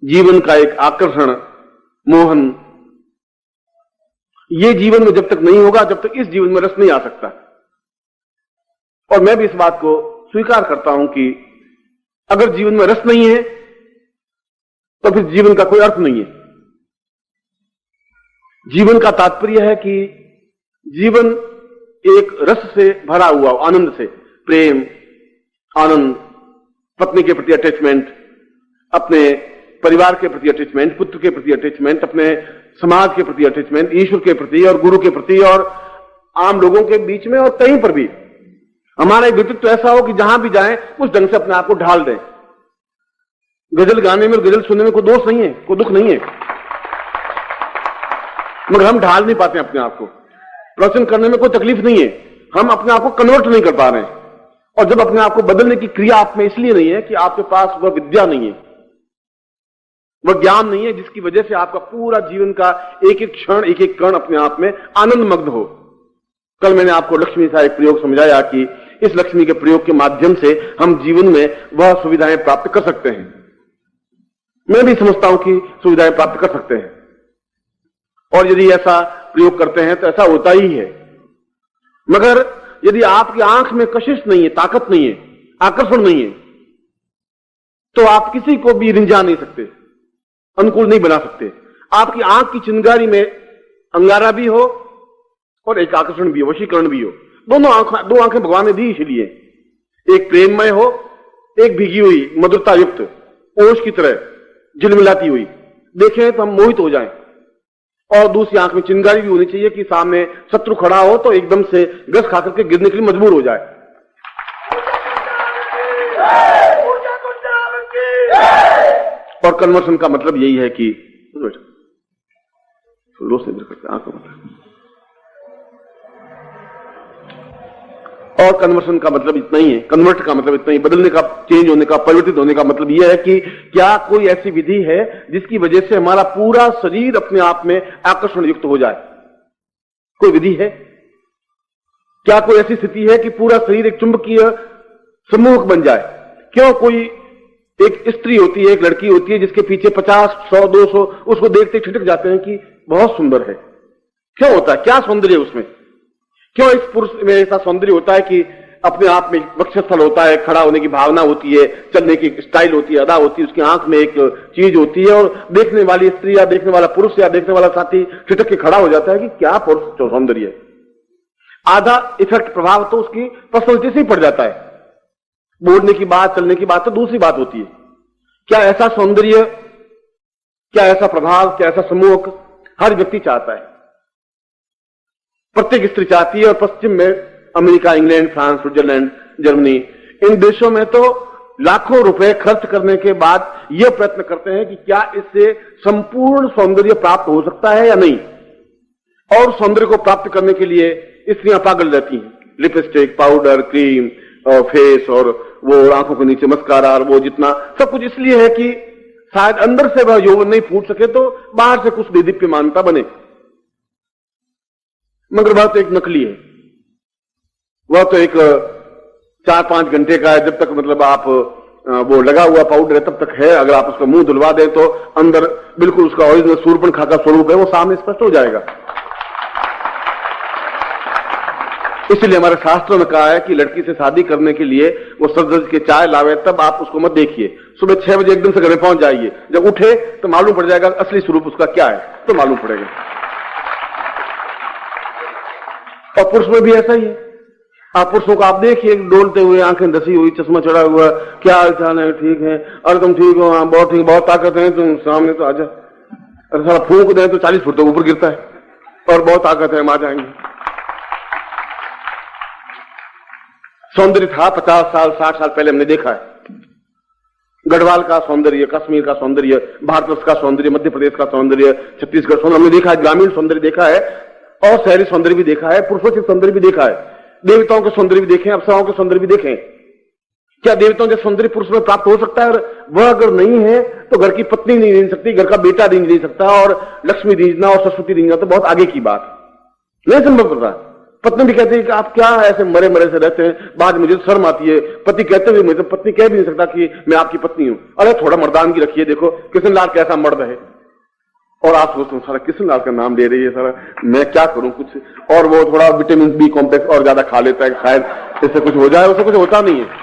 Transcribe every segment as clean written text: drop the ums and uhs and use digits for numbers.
जीवन का एक आकर्षण, मोहन, ये जीवन में जब तक नहीं होगा, जब तक इस जीवन में रस नहीं आ सकता। और मैं भी इस बात को स्वीकार करता हूं कि अगर जीवन में रस नहीं है तो फिर जीवन का कोई अर्थ नहीं है। जीवन का तात्पर्य है कि जीवन एक रस से भरा हुआ, आनंद से, प्रेम, आनंद, पत्नी के प्रति अटैचमेंट, अपने परिवार के प्रति अटैचमेंट, पुत्र के प्रति अटैचमेंट, अपने समाज के प्रति अटैचमेंट, ईश्वर के प्रति और गुरु के प्रति और आम लोगों के बीच में और कहीं पर भी हमारा एक व्यक्तित्व ऐसा हो कि जहां भी जाएं उस ढंग से अपने आप को ढाल दें। गजल गाने में और गजल सुनने में कोई दोष नहीं है, कोई दुख नहीं है, मगर हम ढाल नहीं पाते अपने आप को। प्रवचन करने में कोई तकलीफ नहीं है, हम अपने आप को कन्वर्ट नहीं कर पा रहे हैं। और जब अपने आप को बदलने की क्रिया आप में इसलिए नहीं है कि आपके पास वह विद्या नहीं है, वह ज्ञान नहीं है जिसकी वजह से आपका पूरा जीवन का एक एक क्षण, एक एक कण अपने आप में आनंद मग्न हो। कल मैंने आपको लक्ष्मी का एक प्रयोग समझाया कि इस लक्ष्मी के प्रयोग के माध्यम से हम जीवन में वह सुविधाएं प्राप्त कर सकते हैं। मैं भी समझता हूं कि सुविधाएं प्राप्त कर सकते हैं, और यदि ऐसा प्रयोग करते हैं तो ऐसा होता ही है। मगर यदि आपकी आंख में कशिश नहीं है, ताकत नहीं है, आकर्षण नहीं है, तो आप किसी को भी रिंझा नहीं सकते, अनुकूल नहीं बना सकते। आपकी आंख की चिंगारी में अंगारा भी हो और एक आकर्षण भी हो, वशीकरण भी हो। दो आंखें भगवान ने दी इसलिए, एक प्रेममय हो, एक भीगी हुई मधुरता युक्त ओश की तरह झिलमिलाती हुई, देखें तो हम मोहित हो जाएं। और दूसरी आंख में चिंगारी भी होनी चाहिए कि सामने शत्रु खड़ा हो तो एकदम से गस खाकर के गिरने के लिए मजबूर हो जाए। और कन्वर्सन का मतलब यही है कि और कन्वर्सन का मतलब इतना ही है, कन्वर्ट का मतलब इतना ही, बदलने का, चेंज होने का, परिवर्तित होने का मतलब यह है कि क्या कोई ऐसी विधि है जिसकी वजह से हमारा पूरा शरीर अपने आप में आकर्षण युक्त हो जाए? कोई विधि है? क्या कोई ऐसी स्थिति है कि पूरा शरीर एक चुंबकीय समूह बन जाए? क्यों कोई एक स्त्री होती है, एक लड़की होती है जिसके पीछे 50, 100, 200 उसको देखते छिटक जाते हैं कि बहुत सुंदर है। क्यों होता है? क्या सौंदर्य उसमें? क्यों इस पुरुष में ऐसा सौंदर्य होता है कि अपने आप में वक्षस्थल होता है, खड़ा होने की भावना होती है, चलने की स्टाइल होती है, अदा होती है, उसकी आंख में एक चीज होती है, और देखने वाली स्त्री या देखने वाला पुरुष या देखने वाला साथी छिटक के खड़ा हो जाता है कि क्या पुरुष सौंदर्य है। आधा इफेक्ट, प्रभाव तो उसकी पर्सनैलिटी से ही पड़ जाता है। बोलने की बात, चलने की बात तो दूसरी बात होती है। क्या ऐसा सौंदर्य, क्या ऐसा प्रभाव, क्या ऐसा समूह हर व्यक्ति चाहता है? प्रत्येक स्त्री चाहती है। और पश्चिम में America, England, France, Switzerland, Germany, इन देशों में तो लाखों रुपए खर्च करने के बाद यह प्रयत्न करते हैं कि क्या इससे संपूर्ण सौंदर्य प्राप्त हो सकता है या नहीं। और सौंदर्य को प्राप्त करने के लिए स्त्रियां पागल रहती हैं, लिपस्टिक, पाउडर, क्रीम और फेस और वो आंखों के नीचे मस्कारा और वो जितना सब कुछ इसलिए है कि शायद अंदर से वह यौवन नहीं फूट सके तो बाहर से कुछ देदीप्यमानता बने। मगर वह तो एक नकली है, वह तो एक 4-5 घंटे का है। जब तक मतलब आप वो लगा हुआ पाउडर है तब तक है, अगर आप उसका मुंह धुलवा दें तो अंदर बिल्कुल उसका ओरिजिनल शूर्पणखा का स्वरूप है वो सामने स्पष्ट हो जाएगा। इसलिए हमारे शास्त्रों में कहा है कि लड़की से शादी करने के लिए वो सज के चाय लावे, तब आप उसको मत देखिए। सुबह 6 बजे एकदम से घर में पहुंच जाइए, जब उठे तो मालूम पड़ जाएगा असली स्वरूप उसका क्या है, तो मालूम पड़ेगा। और पुरुष में भी ऐसा ही है। आप पुरुषों को आप देखिए, डोलते हुए, आंखें धसी हुई, चश्मा चढ़ा हुआ, क्या हाल चाल है, ठीक है, अरे तुम ठीक हो, हाँ बहुत ठीक, बहुत ताकत है, तुम सामने तो आजा। अरे सारा फूंक दें तो 40 फुट तक ऊपर गिरता है, और बहुत ताकत है, हम आ जाएंगे। सौंदर्य था 50 साल 60 साल पहले हमने देखा है। गढ़वाल का सौंदर्य, कश्मीर का सौंदर्य, भारतवर्ष का सौंदर्य, मध्य प्रदेश का सौंदर्य, छत्तीसगढ़ सौंदर्य हमने देखा है। ग्रामीण सौंदर्य देखा है और शहरी सौंदर्य भी देखा है, पुरुषोचित सौंदर्य भी देखा है, देवताओं के सौंदर्य भी देखे, अप्सराओं के सौंदर्य भी देखे। क्या देवताओं के सौंदर्य पुरुष में प्राप्त हो सकता है? और वह अगर नहीं है तो घर की पत्नी नहीं रींझ सकती, घर का बेटा रींझ नहीं सकता, और लक्ष्मी रींझना और सरस्वती रींझना तो बहुत आगे की बात, नहीं संभव करता। पत्नी भी कहती है कि आप क्या ऐसे मरे मरे से रहते हैं, बाद मुझे शर्म आती है। पति कहते हुए मुझे पत्नी कह भी नहीं सकता कि मैं आपकी पत्नी हूं। अरे थोड़ा मर्दानगी रखिए, देखो कृष्णलाल कैसा मर्द है। और आप सोचते सारा कृष्णलाल का नाम ले रही है, सारा मैं क्या करूं कुछ। और वो थोड़ा विटामिन बी कॉम्प्लेक्स और ज्यादा खा लेता है, शायद इससे कुछ हो जाए। उससे कुछ होता नहीं है।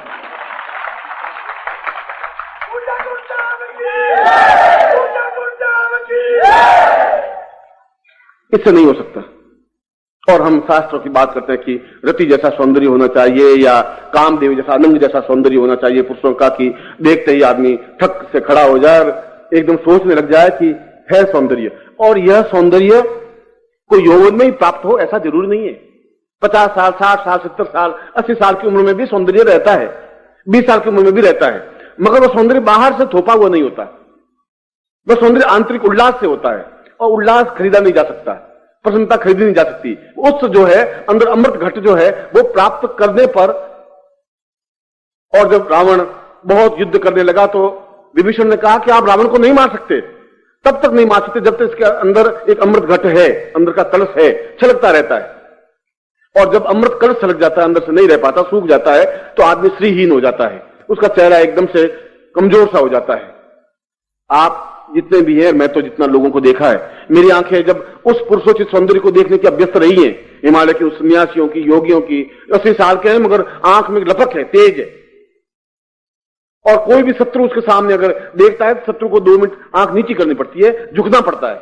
इससे नहीं हो सकता। और हम शास्त्रों की बात करते हैं कि रति जैसा सौंदर्य होना चाहिए या कामदेव जैसा अनंग जैसा सौंदर्य होना चाहिए पुरुषों का, कि देखते ही आदमी ठक से खड़ा हो जाए और एकदम सोचने लग जाए कि है सौंदर्य। और यह सौंदर्य कोई यौवन में ही प्राप्त हो ऐसा जरूरी नहीं है। 50 साल, 60 साल, 70 साल, 80 साल की उम्र में भी सौंदर्य रहता है, 20 साल की उम्र में भी रहता है। मगर वह सौंदर्य बाहर से थोपा हुआ नहीं होता। वह सौंदर्य आंतरिक उल्लास से होता है, और उल्लास खरीदा नहीं जा सकता, प्रसन्नता खरीदी नहीं जा सकती। उस जो है अंदर अमृत घट जो है वो प्राप्त करने पर। और जब रावण बहुत युद्ध करने लगा तो विभीषण ने कहा कि आप रावण को नहीं मार सकते, तब तक नहीं मार सकते जब तक इसके अंदर एक अमृत घट है, अंदर का कलश है, छलकता रहता है। और जब अमृत कलश छलक जाता है, अंदर से नहीं रह पाता, सूख जाता है, तो आदमी श्रीहीन हो जाता है, उसका चेहरा एकदम से कमजोर सा हो जाता है। आप जितने भी हैं, मैं तो जितना लोगों को देखा है, मेरी आंखें जब उस पुरुषोचित सौंदर्य को देखने की अभ्यस्त रही हैं, हिमालय के उस सन्यासियों की, योगियों की, 80 साल के हैं मगर आंख में लपक है, तेज है। और कोई भी शत्रु उसके सामने अगर देखता है तो शत्रु को 2 मिनट आंख नीची करनी पड़ती है, झुकना पड़ता है।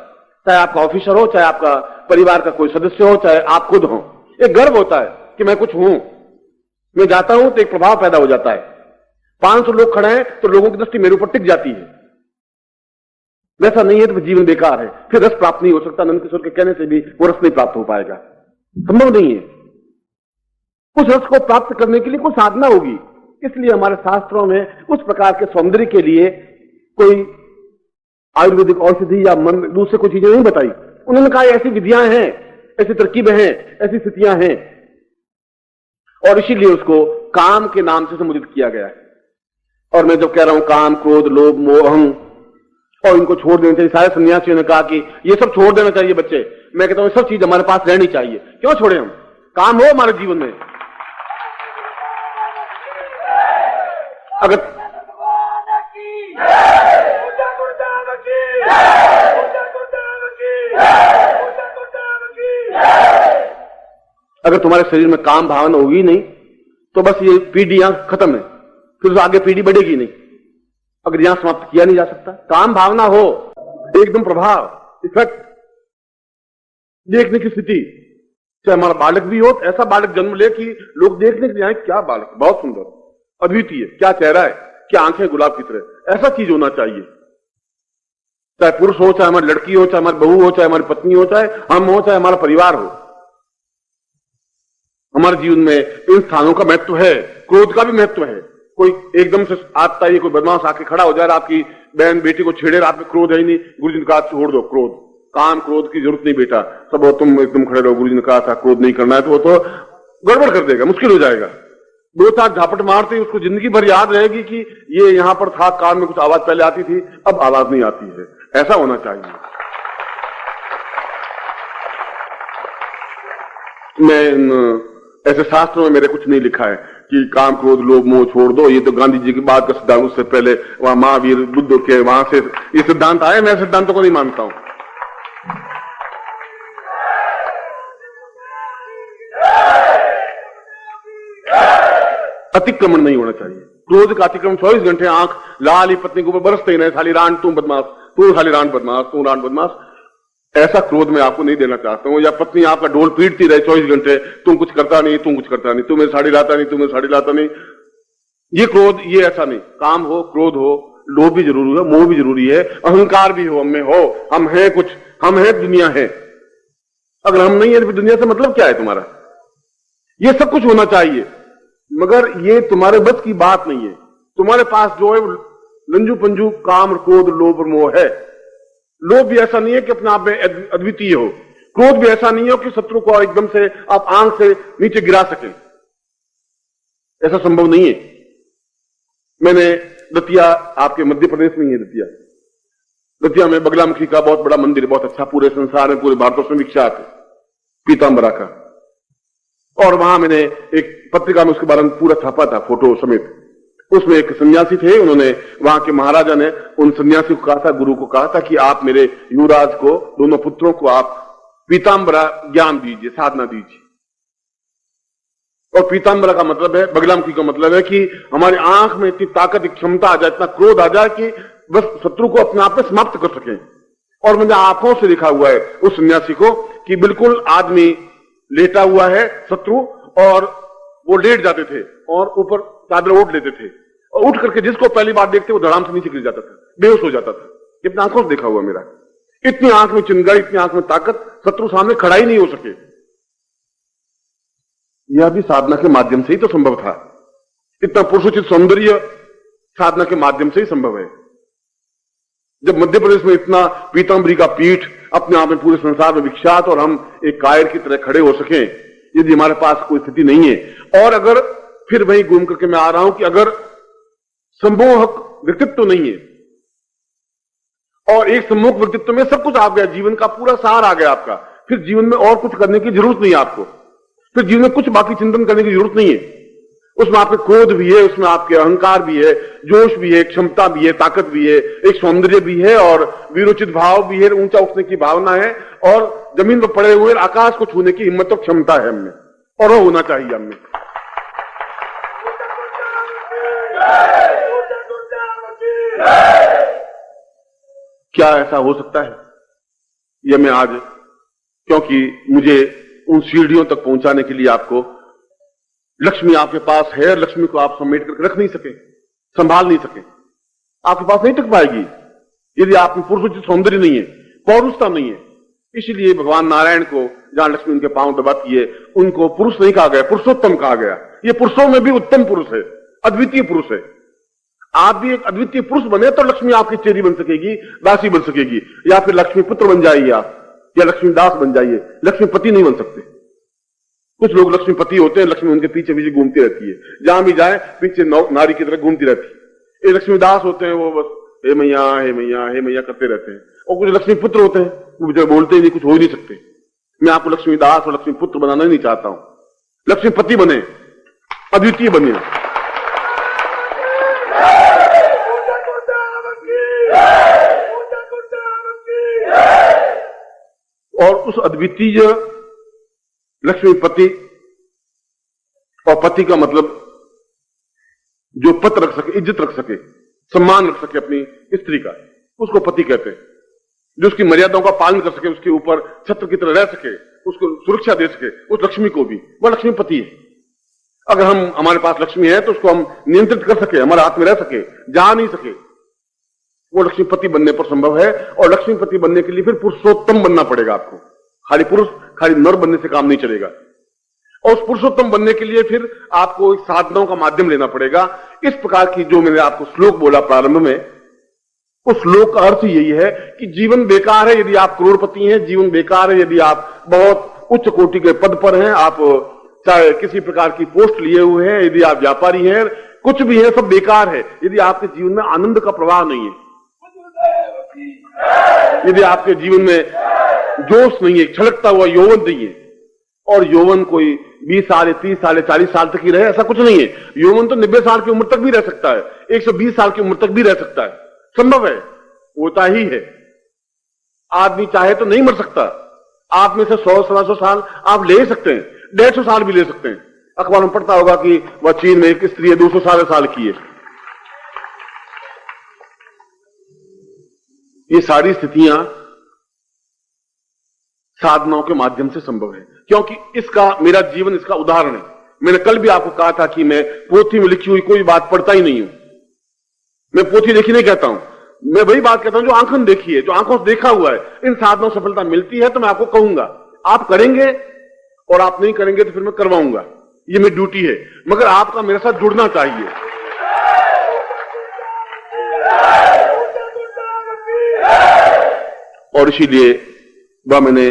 चाहे आपका ऑफिसर हो, चाहे आपका परिवार का कोई सदस्य हो, चाहे आप खुद हो। एक गर्व होता है कि मैं कुछ हूं, मैं जाता हूं तो एक प्रभाव पैदा हो जाता है। 500 लोग खड़े हैं तो लोगों की दृष्टि मेरे ऊपर टिक जाती है। वैसा नहीं है तो जीवन बेकार है, फिर रस प्राप्त नहीं हो सकता। नंद किशोर के कहने से भी वो रस नहीं प्राप्त हो पाएगा, संभव नहीं है। उस रस को प्राप्त करने के लिए कोई साधना होगी। इसलिए हमारे शास्त्रों में उस प्रकार के सौंदर्य के लिए कोई आयुर्वेदिक औषधि या मन दूसरे कोई चीजें नहीं बताई। उन्होंने कहा ऐसी विधियां हैं, ऐसी तरकीबें हैं, ऐसी स्थितियां हैं, और इसीलिए उसको काम के नाम से संबोधित किया गया है। और मैं जब कह रहा हूं काम, क्रोध, लोभ, मोह, अहं, और इनको छोड़ देना चाहिए, सारे सन्यासियों ने कहा कि ये सब छोड़ देना चाहिए बच्चे। मैं कहता हूं सब चीज हमारे पास रहनी चाहिए। क्यों छोड़े हम? काम हो हमारे जीवन में। अगर तुम्हारे शरीर में काम भावना होगी नहीं तो बस ये पीढ़ी यहां खत्म है, फिर आगे पीढ़ी बढ़ेगी नहीं। अगर यहां समाप्त किया नहीं जा सकता, काम भावना हो, एकदम प्रभाव, इफेक्ट, देखने की स्थिति, चाहे हमारा बालक भी हो, ऐसा बालक जन्म ले कि लोग देखने के लिए आए, क्या बालक, बहुत सुंदर, अद्वितीय, क्या चेहरा है, क्या आंखें गुलाब की तरह, ऐसा चीज होना चाहिए। चाहे पुरुष हो, चाहे हमारी लड़की हो, चाहे हमारी बहू हो, चाहे हमारी पत्नी हो, चाहे हम हो, चाहे हमारा परिवार हो। हमारे जीवन में इन स्थानों का महत्व है, क्रोध का भी महत्व है। कोई एकदम से आता है, कोई बदमाश आके खड़ा हो जाए, आपकी बहन बेटी को छेड़े, आप में क्रोध है ही नहीं, गुरु जी ने कहा छोड़ दो क्रोध, काम क्रोध की जरूरत नहीं बेटा, सब हो तुम एकदम खड़े रहो, गुरु जी ने कहा था क्रोध नहीं करना है, तो वो तो गड़बड़ कर देगा, मुश्किल हो जाएगा। 2-4 झापट मारते ही उसको जिंदगी भर याद रहेगी कि ये यहां पर था, कान में कुछ आवाज पहले आती थी, अब आवाज नहीं आती है। ऐसा होना चाहिए। मैं ऐसे शास्त्रों में मेरे कुछ नहीं लिखा है कि काम, क्रोध, लोभ, मोह छोड़ दो, ये तो गांधी जी की बात का सिद्धांत, उससे पहले वहां महावीर बुद्ध के वहां से ये सिद्धांत आए। मैं सिद्धांतों को नहीं मानता हूं। अतिक्रमण नहीं होना चाहिए। क्रोध का अतिक्रमण 24 घंटे आंख लाल ही पत्नी के ऊपर बरसते ही नहीं, साली रान तू बदमाश, तू साली रान बदमाश, तू रान बदमाश, ऐसा क्रोध मैं आपको नहीं देना चाहता हूं। या पत्नी आपका ढोल पीटती रहे 24 घंटे, तुम कुछ करता नहीं, तुम कुछ करता नहीं, तुम्हें साड़ी लाता नहीं, तुम्हें साड़ी लाता नहीं, ये क्रोध, ये ऐसा नहीं। काम हो, क्रोध हो, लोभ भी जरूरी है, मोह भी जरूरी है, अहंकार भी हो, हम में हो, हम हैं कुछ, हम हैं, दुनिया है। अगर हम नहीं है तो दुनिया से मतलब क्या है तुम्हारा? ये सब कुछ होना चाहिए, मगर ये तुम्हारे बस की बात नहीं है। तुम्हारे पास जो है लंजू पंजू काम, क्रोध, लोभ और मोह है। लोभ भी ऐसा नहीं है कि अपने आप में अद्वितीय हो, क्रोध भी ऐसा नहीं हो कि शत्रु को एकदम से आप आंख से नीचे गिरा सकें, ऐसा संभव नहीं है। मैंने दतिया, आपके मध्य प्रदेश में ही है दतिया में बगलामुखी का बहुत बड़ा मंदिर है, बहुत अच्छा, पूरे संसार में, पूरे भारतवर्ष में विख्यात है, पीतांबरा का। और वहां मैंने एक पत्रिका में उसके बारे में पूरा छापा था, फोटो समेत। उसमें एक सन्यासी थे, उन्होंने, वहां के महाराजा ने उन सन्यासी को कहा था, गुरु को कहा था कि आप मेरे युवराज को, दोनों पुत्रों को आप पीतांबरा ज्ञान दीजिए, साधना दीजिए। और पीतांबरा का मतलब है, बगलामुखी का मतलब है कि हमारी आंख में इतनी ताकत, क्षमता आ जाए, इतना क्रोध आ जाए कि बस शत्रु को अपने आप में समाप्त कर सकें। और मैंने आंखों से देखा हुआ है उस सन्यासी को कि बिल्कुल आदमी लेटा हुआ है शत्रु, और वो लेट जाते थे और ऊपर चादर ओढ़ लेते थे, और उठ करके जिसको पहली बार देखते वो धड़ाम से नीचे गिर जाता था, बेहोश हो जाता था। इतना आंखों से देखा हुआ मेरा। इतनी आंख में चिंगारी, इतनी आंख में ताकत, शत्रु सामने खड़ा ही नहीं हो सके। यह भी साधना के माध्यम से ही तो संभव था। इतना पुरुषोचित सौंदर्य साधना के माध्यम से ही संभव है। जब मध्य प्रदेश में इतना पीतांबरी का पीठ अपने आप में पूरे संसार में विख्यात, और हम एक कायर की तरह खड़े हो सके, यदि हमारे पास कोई स्थिति नहीं है, और अगर फिर वही घूम करके मैं आ रहा हूं कि अगर सम्मोहक व्यक्तित्व नहीं है, और एक सम्मोहक व्यक्तित्व में सब कुछ आ गया, जीवन का पूरा सार आ गया आपका, फिर जीवन में और कुछ करने की जरूरत नहीं है आपको, फिर जीवन में कुछ बाकी चिंतन करने की जरूरत नहीं है। उसमें आपके क्रोध भी है, उसमें आपके अहंकार भी है, जोश भी है, क्षमता भी है, ताकत भी है, एक सौंदर्य भी है, और वीरोचित भाव भी है, ऊंचा उठने की भावना है, और जमीन पर पड़े हुए आकाश को छूने की हिम्मत और क्षमता है हमने, और वो होना चाहिए हमें। क्या ऐसा हो सकता है? यह मैं आज, क्योंकि मुझे उन सीढ़ियों तक पहुंचाने के लिए आपको, लक्ष्मी आपके पास है, लक्ष्मी को आप समेट करके रख नहीं सके, संभाल नहीं सके, आपके पास नहीं टिक पाएगी यदि आप में पुरुषोचित सौंदर्य नहीं है, पौरुषता नहीं है। इसलिए भगवान नारायण को जहां लक्ष्मी उनके पांव दबाती है, उनको पुरुष नहीं कहा गया, पुरुषोत्तम कहा गया। ये पुरुषों में भी उत्तम पुरुष है, अद्वितीय पुरुष है। आप भी एक अद्वितीय पुरुष बने तो लक्ष्मी आपकी चेरी बन सकेगी, दासी बन सकेगी, या फिर लक्ष्मी पुत्र बन जाइए आप, या लक्ष्मी दास बन जाइए, लक्ष्मीपति नहीं बन सकते। कुछ लोग लक्ष्मीपति होते हैं, लक्ष्मी उनके पीछे पीछे घूमती रहती है, जहां भी जाए पीछे नारी की तरह घूमती रहती है। ये लक्ष्मीदास होते हैं, वो बस हे मैया हे मैया हे मैया करते रहते हैं। और कुछ लक्ष्मी पुत्र होते हैं, वो जो बोलते ही नहीं, कुछ हो ही नहीं सकते। मैं आपको लक्ष्मीदास और लक्ष्मी पुत्र बनाना नहीं चाहता हूं, लक्ष्मीपति बने, अद्वितीय बने। और उस अद्वितीय लक्ष्मीपति, और पति का मतलब जो पद रख सके, इज्जत रख सके, सम्मान रख सके अपनी स्त्री का, उसको पति कहते हैं। जो उसकी मर्यादाओं का पालन कर सके, उसके ऊपर छत्र की तरह रह सके, उसको सुरक्षा दे सके, उस लक्ष्मी को भी, वह लक्ष्मीपति है। अगर हमारे पास लक्ष्मी है तो उसको हम नियंत्रित कर सके, हमारे हाथ में रह सके, जा नहीं सके, वो लक्ष्मीपति बनने पर संभव है। और लक्ष्मीपति बनने के लिए फिर पुरुषोत्तम बनना पड़ेगा आपको। खाली पुरुष, खाली नर बनने से काम नहीं चलेगा। और उस पुरुषोत्तम बनने के लिए फिर आपको एक साधनाओं का माध्यम लेना पड़ेगा। इस प्रकार की जो मैंने आपको श्लोक बोला प्रारंभ में, उस श्लोक का अर्थ यही है कि जीवन बेकार है यदि आप करोड़पति हैं, जीवन बेकार है यदि आप बहुत उच्च कोटि के पद पर हैं, आप चाहे किसी प्रकार की पोस्ट लिए हुए हैं, यदि आप व्यापारी हैं, कुछ भी है, सब बेकार है यदि आपके जीवन में आनंद का प्रवाह नहीं है, यदि आपके जीवन में जोश नहीं है, छलकता हुआ यौवन नहीं है। और यौवन कोई 20 साल, 30 साल, 40 साल तक ही रहे, ऐसा कुछ नहीं है। यौवन तो 90 साल की उम्र तक भी रह सकता है, 120 साल की उम्र तक भी रह सकता है, संभव है, होता ही है। आदमी चाहे तो नहीं मर सकता। आप में से 100-125 साल आप ले सकते हैं, 150 साल भी ले सकते हैं। अखबार में पढ़ता होगा कि वह चीन में एक स्त्री 200 साल की है। ये सारी स्थितियां साधनाओं के माध्यम से संभव है, क्योंकि इसका मेरा जीवन इसका उदाहरण है। मैंने कल भी आपको कहा था कि मैं पोथी में लिखी हुई कोई बात पढ़ता ही नहीं हूं। मैं पोथी देखी नहीं कहता हूं, मैं वही बात कहता हूं जो आंखों ने देखी है, जो आंखों से देखा हुआ है। इन साधनों से सफलता मिलती है तो मैं आपको कहूंगा, आप करेंगे, और आप नहीं करेंगे तो फिर मैं करवाऊंगा, ये मेरी ड्यूटी है। मगर आपका मेरे साथ जुड़ना चाहिए। और इसीलिए वह मैंने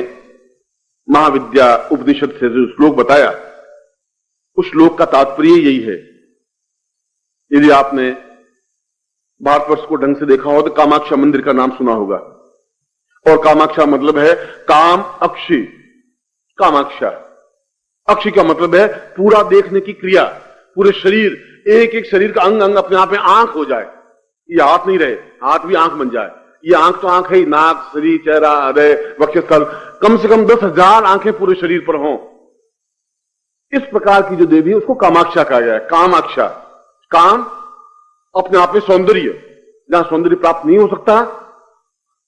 महाविद्या उपनिषद से जो श्लोक बताया, उस श्लोक का तात्पर्य यही है। यदि आपने भारतवर्ष को ढंग से देखा हो तो कामाक्षा मंदिर का नाम सुना होगा। और कामाक्षा मतलब है काम अक्षी, कामाक्षा। अक्षी का मतलब है पूरा देखने की क्रिया, पूरे शरीर, एक एक शरीर का अंग अंग अपने आप में आंख हो जाए। ये हाथ नहीं रहे, हाथ भी आंख बन जाए। ये आंख तो आंख है ही, नाक, शरीर, चेहरा, हृदय, वक्षस्थल, कम से कम 10,000 आंखें पूरे शरीर पर हों। इस प्रकार की जो देवी है उसको कामाक्षा कहा गया है। कामाक्षा, काम अपने आप में सौंदर्य, जहां सौंदर्य प्राप्त नहीं हो सकता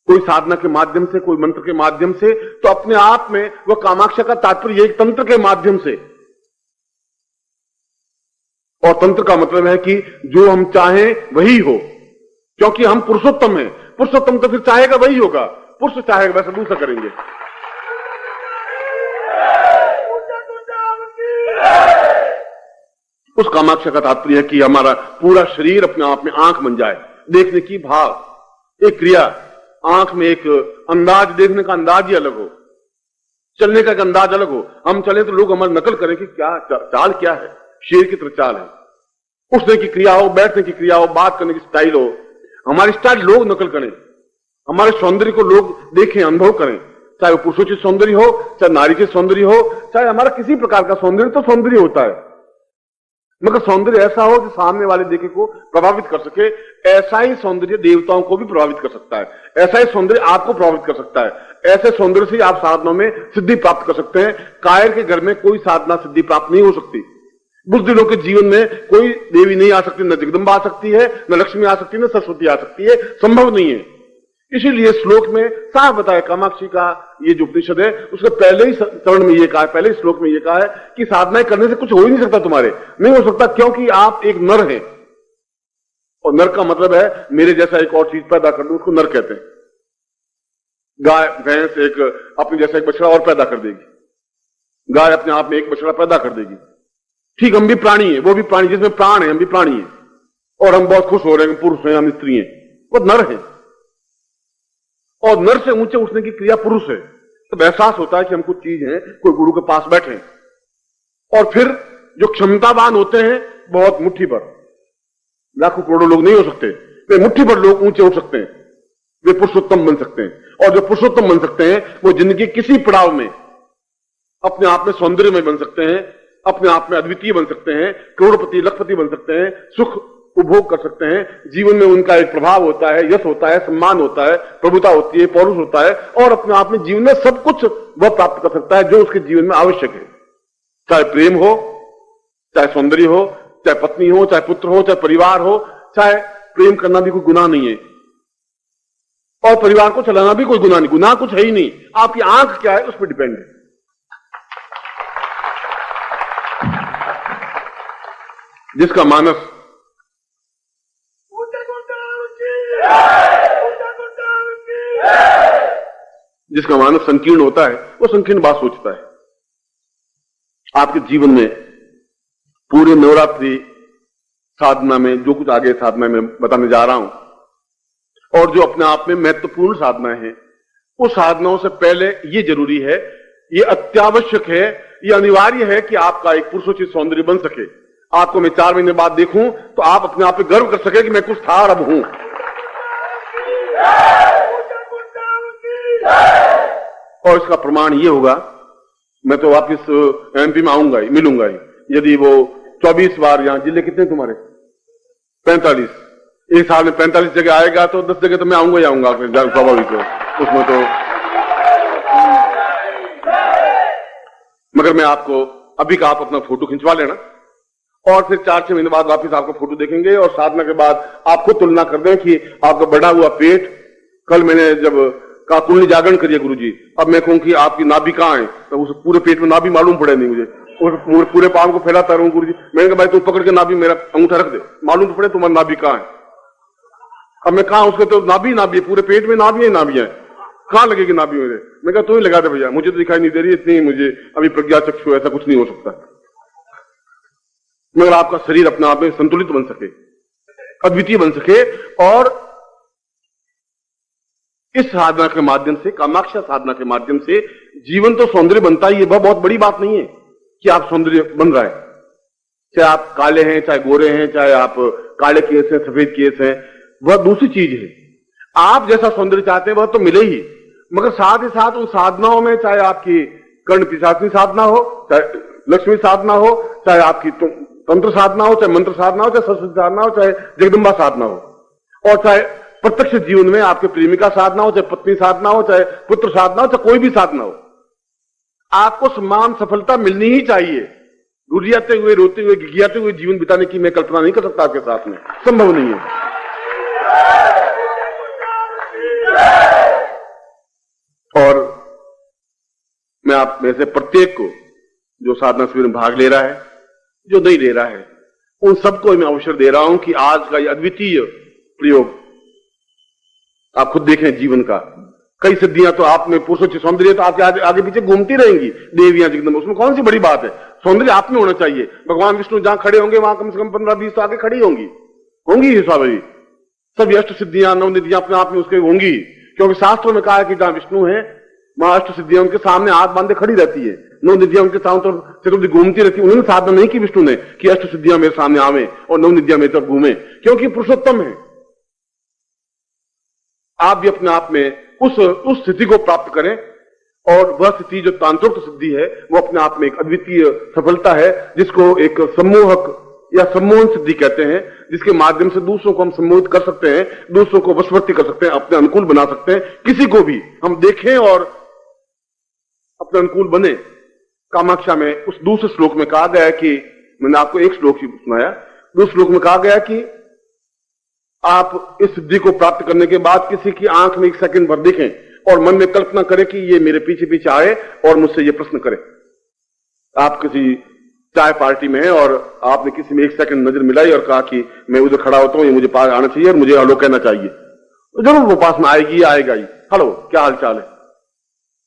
कोई साधना के माध्यम से, कोई मंत्र के माध्यम से, तो अपने आप में वह कामाक्षा का तात्पर्य एक तंत्र के माध्यम से। और तंत्र का मतलब है कि जो हम चाहें वही हो, क्योंकि हम पुरुषोत्तम हैं। पुरुषोत्तम तो फिर चाहेगा वही होगा, पुरुष चाहेगा वैसा दूसरा करेंगे। उस कामाक्षा का तात्पर्य है कि हमारा पूरा शरीर अपने आप में आंख बन जाए, देखने की भाव, एक क्रिया, आंख में एक अंदाज, देखने का अंदाज ही अलग हो, चलने का एक अंदाज अलग हो। हम चले तो लोग हमारी नकल करें कि क्या चाल क्या है, शेर की तरह चाल है। उठने की क्रिया हो, बैठने की क्रिया हो, बात करने की स्टाइल हो, हमारी स्टाइल लोग नकल करें, हमारे सौंदर्य को लोग देखें, अनुभव करें, चाहे वो पुरुषोचित सौंदर्य हो, चाहे नारीचित सौंदर्य हो, चाहे हमारा किसी प्रकार का सौंदर्य, तो सौंदर्य होता है, मगर सौंदर्य ऐसा हो जो सामने वाले देखे को प्रभावित कर सके। ऐसा ही सौंदर्य देवताओं को भी प्रभावित कर सकता है, ऐसा ही सौंदर्य आपको प्रभावित कर सकता है। ऐसे सौंदर्य से आप साधनों में सिद्धि प्राप्त कर सकते हैं। कायर के घर में कोई साधना सिद्धि प्राप्त नहीं हो सकती। बुद्धिलों के जीवन में कोई देवी नहीं आ सकती, न जगदम्बा आ सकती है, न लक्ष्मी आ सकती है, न सरस्वती आ सकती है, संभव नहीं है। इसीलिए श्लोक में साफ बताया, कामाक्षी का ये जो उपनिषद है उसके पहले ही चरण में ये कहा है, पहले ही श्लोक में ये कहा है कि साधनाएं करने से कुछ हो ही नहीं सकता, तुम्हारे नहीं हो सकता, क्योंकि आप एक नर हैं। और नर का मतलब है मेरे जैसा एक और चीज पैदा कर दो, उसको नर कहते हैं। गाय, भैंस एक अपने जैसा एक बछड़ा और पैदा कर देगी, गाय अपने आप में एक बछड़ा पैदा कर देगी। ठीक हम भी प्राणी हैं, वो भी प्राणी, जिसमें प्राण है हम भी प्राणी हैं, और हम बहुत खुश हो रहे हैं, पुरुष हैं, हम स्त्री हैं, वो नर है। और नर से ऊंचे उठने की क्रिया पुरुष है। तो एहसास होता है कि हम कुछ चीज हैं, कोई गुरु के पास बैठे, और फिर जो क्षमतावान होते हैं बहुत मुट्ठी पर, लाखों करोड़ों लोग नहीं हो सकते, वे मुट्ठी पर लोग ऊंचे उठ सकते हैं, वे पुरुषोत्तम बन सकते हैं। और जो पुरुषोत्तम बन सकते हैं वो जिंदगी किसी पड़ाव में अपने आप में सौंदर्य में बन सकते हैं, अपने आप में अद्वितीय बन सकते हैं, करोड़पति लखपति बन सकते हैं, सुख उपभोग कर सकते हैं। जीवन में उनका एक प्रभाव होता है, यश होता है, सम्मान होता है, प्रभुता होती है, पौरुष होता है, और अपने आप में जीवन में सब कुछ वह प्राप्त कर सकता है जो उसके जीवन में आवश्यक है। चाहे प्रेम हो, चाहे सौंदर्य हो, चाहे पत्नी हो, चाहे पुत्र हो, चाहे परिवार हो। चाहे प्रेम करना भी कोई गुनाह नहीं है, और परिवार को चलाना भी कोई गुनाह नहीं, गुनाह कुछ है ही नहीं। आपकी आंख क्या है उस पर डिपेंड है। जिसका मानस संकीर्ण होता है वो संकीर्ण बात सोचता है। आपके जीवन में पूरे नवरात्रि साधना में जो कुछ आगे साधना में बताने जा रहा हूं, और जो अपने आप में महत्वपूर्ण साधना है, उस साधनाओं से पहले ये जरूरी है, ये अत्यावश्यक है, ये अनिवार्य है कि आपका एक पुरुषोचित सौंदर्य बन सके। आपको मैं 4 महीने बाद देखूं तो आप अपने आप पे गर्व कर सके कि मैं कुछ था और अब हूं। और इसका प्रमाण ये होगा, मैं तो वापिस एमपी में आऊंगा ही, मिलूंगा ही, यदि वो 24 बार, यहां जिले कितने तुम्हारे 45, एक साल में 45 जगह आएगा तो 10 जगह तो मैं आऊंगा ही आऊंगा, स्वाभाविक है उसमें तो। मगर मैं आपको अभी का आप अपना फोटो खिंचवा लेना, और फिर 4-6 महीने बाद वापिस आपको फोटो देखेंगे, और साधना के बाद आपको तुलना कर दें कि आपका बढ़ा हुआ पेट, कल मैंने जब का कुंडली जागरण करिए गुरुजी, अब मैं कहूं कि आपकी नाभि कहां है, तो उस पूरे पेट में नाभि मालूम पड़े नहीं मुझे, और पूरे पांव को फैलाता रहूं गुरुजी। मैंने कहा भाई तू पकड़ के नाभि मेरा अंगूठा रख दे, मालूम तो पड़े तुम्हारा नाभि कहां है। अब मैं कहा उसके तो नाभि नाभि पूरे पेट में नाभि है, कहां लगेगी नाभि मेरे। मैं कहा तू ही लगा दे भैया, मुझे तो दिखाई नहीं दे रही, इतनी मुझे अभी प्रज्ञा चक्षु, ऐसा कुछ नहीं हो सकता। मगर आपका शरीर अपने आप में संतुलित बन सके, अद्वितीय बन सके, और इस साधना के माध्यम से, कामाक्षा साधना के माध्यम से जीवन तो सौंदर्य बनता ही है। वह बहुत बड़ी बात नहीं है कि आप सौंदर्य बन रहा है, चाहे आप काले हैं, चाहे गोरे हैं, चाहे आप काले केस हैं, सफेद केस हैं, वह दूसरी चीज है। आप जैसा सौंदर्य चाहते हैं वह तो मिले ही, मगर साथ ही साथ उन साधनाओं में, चाहे आपकी कर्ण पिशाचिनी साधना हो, चाहे लक्ष्मी साधना हो, चाहे आपकी तंत्र साधना हो, चाहे मंत्र साधना हो, चाहे सरस्वती साधना हो, चाहे जगदम्बा साधना हो, और चाहे प्रत्यक्ष जीवन में आपके प्रेमिका साधना हो, चाहे पत्नी साधना हो, चाहे पुत्र साधना हो, चाहे कोई भी साधना हो, आपको समान सफलता मिलनी ही चाहिए। गुरियाते हुए, रोते हुए, गिगियाते हुए जीवन बिताने की मैं कल्पना नहीं कर सकता आपके साथ में, संभव नहीं है। और मैं आप में से प्रत्येक को जो साधना शिविर में भाग ले रहा है, जो नहीं ले रहा है, उन सबको मैं अवसर दे रहा हूं कि आज का ये अद्वितीय प्रयोग आप खुद देखें जीवन का। कई सिद्धियां तो आप में, पुरुषों सौंदर्य तो आपके आगे पीछे घूमती रहेंगी, देवियां जगदम्बा, उसमें कौन सी बड़ी बात है? सौंदर्य आप में होना चाहिए। भगवान विष्णु जहां खड़े होंगे वहां कम से कम 15-20 तो आगे खड़ी होंगी ही स्वाभाविक। सभी अष्ट सिद्धियां, नव निधियां अपने आप में उसके होंगी, क्योंकि शास्त्रों में कहा है कि जहां विष्णु है वहां अष्ट सिद्धियां उनके सामने हाथ बांधे खड़ी रहती है, नव निधियां उनके सामने चतुर्थी घूमती रहती है। उन्होंने साधना नहीं की विष्णु ने कि अष्ट सिद्धियां मेरे सामने आवे और नव निधियां मेरे तरफ घूमे, क्योंकि पुरुषोत्तम है। आप भी अपने आप में उस स्थिति को प्राप्त करें, और वह स्थिति जो तांत्रिक सिद्धि है वो अपने आप में एक अद्वितीय सफलता है, जिसको एक सम्मोहक या सम्मोहन सिद्धि कहते हैं, जिसके माध्यम से दूसरों को हम सम्मोहित कर सकते हैं, दूसरों को वशवर्ती कर सकते हैं, अपने अनुकूल बना सकते हैं। किसी को भी हम देखें और अपने अनुकूल बने। कामाक्षा में उस दूसरे श्लोक में कहा गया है कि, मैंने आपको एक श्लोक ही सुनाया, दूसरे श्लोक में कहा गया कि आप इस सिद्धि को प्राप्त करने के बाद किसी की आंख में 1 सेकंड भर देखें और मन में कल्पना करें कि ये मेरे पीछे पीछे आए और मुझसे ये प्रश्न करे। आप किसी चाय पार्टी में हैं और आपने किसी में 1 सेकंड नजर मिलाई और कहा कि मैं उधर खड़ा होता हूं, ये मुझे पास आना चाहिए और मुझे हेलो कहना चाहिए, तो जरूर वो पास में आएगी, आएगा ही। हेलो, क्या हाल चाल है?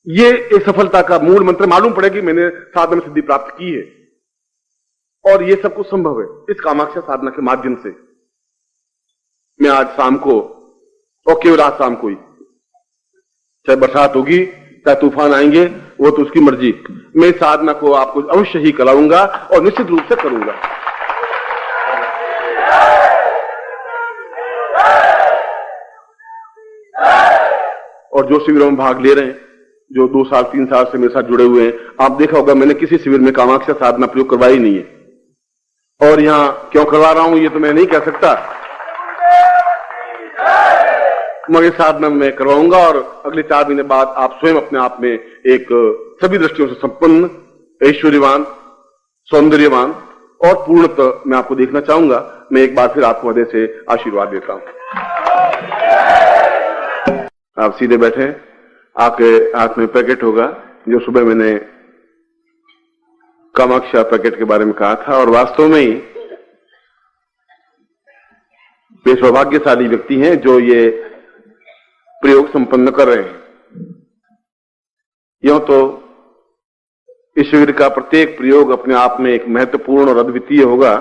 ये एक सफलता का मूल मंत्र मालूम पड़ेगी मैंने साधना सिद्धि प्राप्त की है। और ये सब कुछ संभव है इस कामाक्षा साधना के माध्यम से। मैं आज शाम को, और केवल आज शाम को ही, चाहे बरसात होगी चाहे तूफान आएंगे, वो तो उसकी मर्जी, मैं साधना को आपको अवश्य ही कराऊंगा और निश्चित रूप से करूंगा। और जो शिविरों में भाग ले रहे हैं, जो 2 साल 3 साल से मेरे साथ जुड़े हुए हैं, आप देखा होगा मैंने किसी शिविर में कामाक्षा साधना प्रयोग करवाई नहीं है। और यहां क्यों करवा रहा हूं ये तो मैं नहीं कह सकता, मगर साधना में करवाऊंगा और अगले 4 महीने बाद आप स्वयं अपने आप में एक सभी दृष्टियों से संपन्न, ऐश्वर्यवान, सौंदर्यवान और पूर्णतः मैं आपको देखना चाहूंगा। मैं एक बार फिर आपको हृदय से आशीर्वाद देता हूं। आप सीधे बैठे, आपके हाथ में पैकेट होगा जो सुबह मैंने कामाक्षा पैकेट के बारे में कहा था, और वास्तव में ही वे सौभाग्यशाली व्यक्ति हैं जो ये प्रयोग संपन्न कर रहे हैं। यूं तो इस शिविर का प्रत्येक प्रयोग अपने आप में एक महत्वपूर्ण और अद्वितीय होगा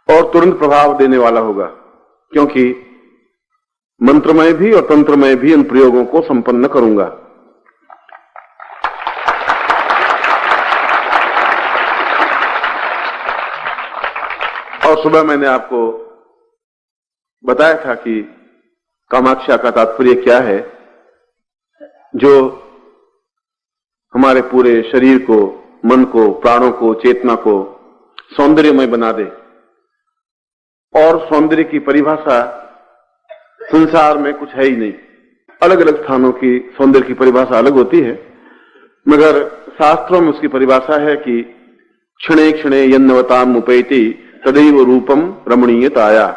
और तुरंत प्रभाव देने वाला होगा, क्योंकि मंत्रमय भी और तंत्रमय भी इन प्रयोगों को संपन्न करूंगा। और सुबह मैंने आपको बताया था कि कामाक्षा का तात्पर्य क्या है, जो हमारे पूरे शरीर को, मन को, प्राणों को, चेतना को सौंदर्यमय बना दे। और सौंदर्य की परिभाषा संसार में कुछ है ही नहीं। अलग अलग स्थानों की सौंदर्य की परिभाषा अलग होती है, मगर शास्त्रों में उसकी परिभाषा है कि क्षणे क्षणे यन्नवताम उपैति तदैव रूपम रमणीयताया।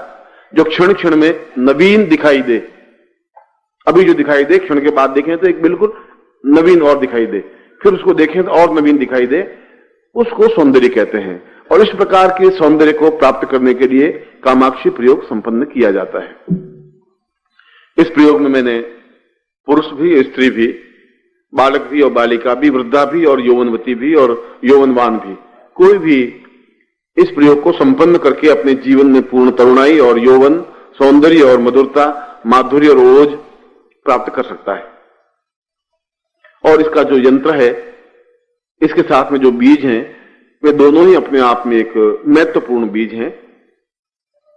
जो क्षण क्षण में नवीन दिखाई दे, अभी जो दिखाई दे क्षण के बाद देखें तो एक बिल्कुल नवीन और दिखाई दे, फिर उसको देखें तो और नवीन दिखाई दे, उसको सौंदर्य कहते हैं। और इस प्रकार के सौंदर्य को प्राप्त करने के लिए कामाक्षी प्रयोग संपन्न किया जाता है। इस प्रयोग में मैंने पुरुष भी, स्त्री भी, बालक भी और बालिका भी, वृद्धा भी और यौवनवती भी और यौवनवान भी, कोई भी इस प्रयोग को संपन्न करके अपने जीवन में पूर्ण तरुणाई और यौवन, सौंदर्य और मधुरता, माधुर्य और ओज प्राप्त कर सकता है। और इसका जो यंत्र है, इसके साथ में जो बीज हैं, वे दोनों ही अपने आप में एक महत्वपूर्ण बीज हैं।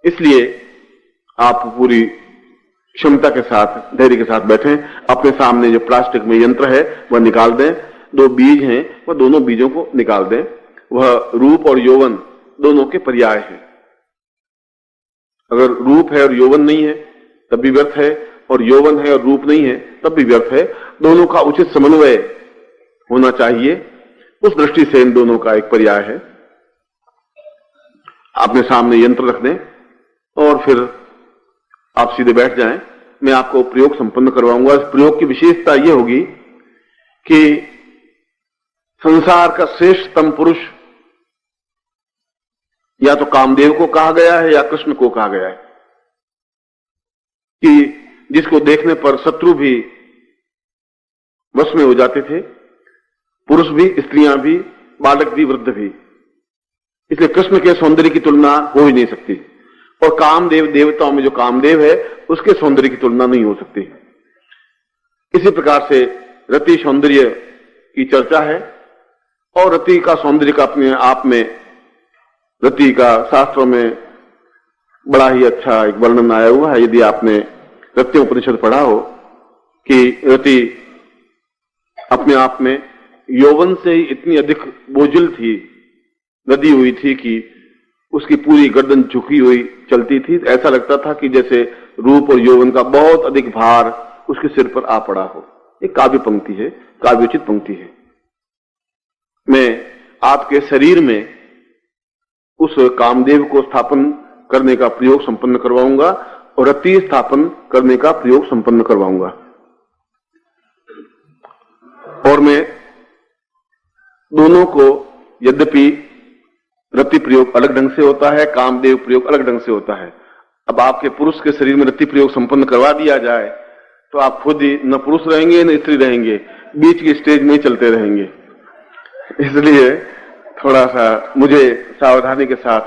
इसलिए आप पूरी क्षमता के साथ, धैर्य के साथ बैठें, अपने सामने जो प्लास्टिक में यंत्र है वह निकाल दें, दो बीज हैं, वह दोनों बीजों को निकाल दें। वह रूप और यौवन दोनों के पर्याय हैं। अगर रूप है और यौवन नहीं है तब भी व्यर्थ है, और यौवन है और रूप नहीं है तब भी व्यर्थ है। दोनों का उचित समन्वय होना चाहिए, उस दृष्टि से इन दोनों का एक पर्याय है। अपने सामने यंत्र रख दें और फिर आप सीधे बैठ जाएं। मैं आपको प्रयोग संपन्न करवाऊंगा। इस प्रयोग की विशेषता यह होगी कि संसार का श्रेष्ठतम पुरुष या तो कामदेव को कहा गया है या कृष्ण को कहा गया है, कि जिसको देखने पर शत्रु भी वश में हो जाते थे, पुरुष भी, स्त्रियां भी, बालक भी, वृद्ध भी। इसलिए कृष्ण के सौंदर्य की तुलना हो ही नहीं सकती, और कामदेव, देवताओं में जो कामदेव है उसके सौंदर्य की तुलना नहीं हो सकती। इसी प्रकार से रति सौंदर्य की चर्चा है, और रति का सौंदर्य का अपने आप में, रति का शास्त्रों में बड़ा ही अच्छा एक वर्णन आया हुआ है। यदि आपने रत्योपनिषद पढ़ा हो कि रति अपने आप में यौवन से ही इतनी अधिक बोझिल थी, लदी हुई थी कि उसकी पूरी गर्दन झुकी हुई चलती थी। ऐसा लगता था कि जैसे रूप और यौवन का बहुत अधिक भार उसके सिर पर आ पड़ा हो। एक काव्य पंक्ति है, काव्योचित पंक्ति है। मैं आपके शरीर में उस कामदेव को स्थापन करने का प्रयोग संपन्न करवाऊंगा और रति स्थापन करने का प्रयोग संपन्न करवाऊंगा। और मैं दोनों को, यद्यपि रति प्रयोग अलग ढंग से होता है, कामदेव प्रयोग अलग ढंग से होता है। अब आपके पुरुष के शरीर में रति प्रयोग संपन्न करवा दिया जाए तो आप खुद ही न पुरुष रहेंगे न स्त्री रहेंगे, बीच की स्टेज में चलते रहेंगे। इसलिए थोड़ा सा मुझे सावधानी के साथ,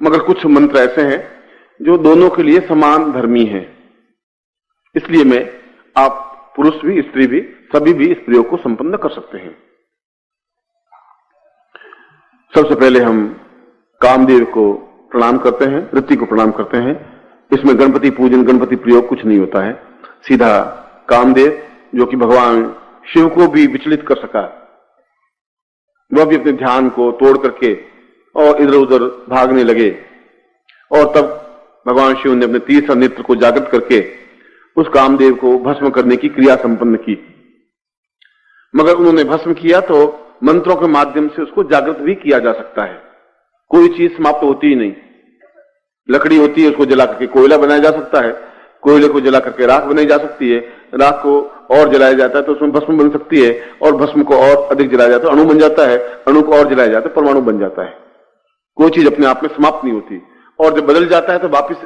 मगर कुछ मंत्र ऐसे हैं जो दोनों के लिए समान धर्मी हैं, इसलिए मैं, आप पुरुष भी, स्त्री भी, सभी भी इस प्रयोग को संपन्न कर सकते हैं। सबसे पहले हम कामदेव को प्रणाम करते हैं, रति को प्रणाम करते हैं। इसमें गणपति पूजन, गणपति प्रयोग कुछ नहीं होता है। सीधा कामदेव, जो कि भगवान शिव को भी विचलित कर सका, वह भी अपने ध्यान को तोड़ करके और इधर उधर भागने लगे, और तब भगवान शिव ने अपने तीसरा नेत्र को जागृत करके उस कामदेव को भस्म करने की क्रिया संपन्न की। मगर उन्होंने भस्म किया तो मंत्रों के माध्यम से उसको जागृत भी किया जा सकता है। कोई चीज समाप्त होती ही नहीं। लकड़ी होती है, उसको जला करके कोयला बनाया जा सकता है, कोयले को जला करके राख बनाई जा सकती है, राख को और जलाया जाता है तो उसमें भस्म बन सकती है, और भस्म को और अधिक जलाया जाता है अणु बन जाता है, अणु को और जलाया जाता है परमाणु बन जाता है। कोई चीज अपने आप में समाप्त नहीं होती, और जब बदल जाता है तो वापिस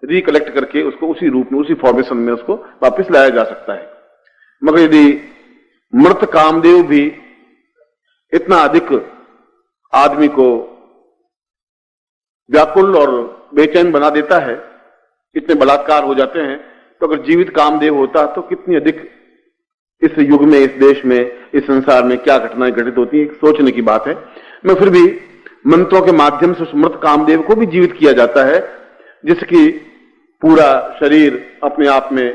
रिकलेक्ट करके उसको उसी रूप में, उसी फॉर्मेशन में उसको वापिस लाया जा सकता है। मगर यदि मृत कामदेव भी इतना अधिक आदमी को व्याकुल और बेचैन बना देता है, इतने बलात्कार हो जाते हैं, तो अगर जीवित कामदेव होता तो कितनी अधिक इस युग में, इस देश में, इस संसार में क्या घटनाएं घटित होती है, सोचने की बात है। मैं फिर भी मंत्रों के माध्यम से उस मृत कामदेव को भी जीवित किया जाता है, जिसकी पूरा शरीर अपने आप में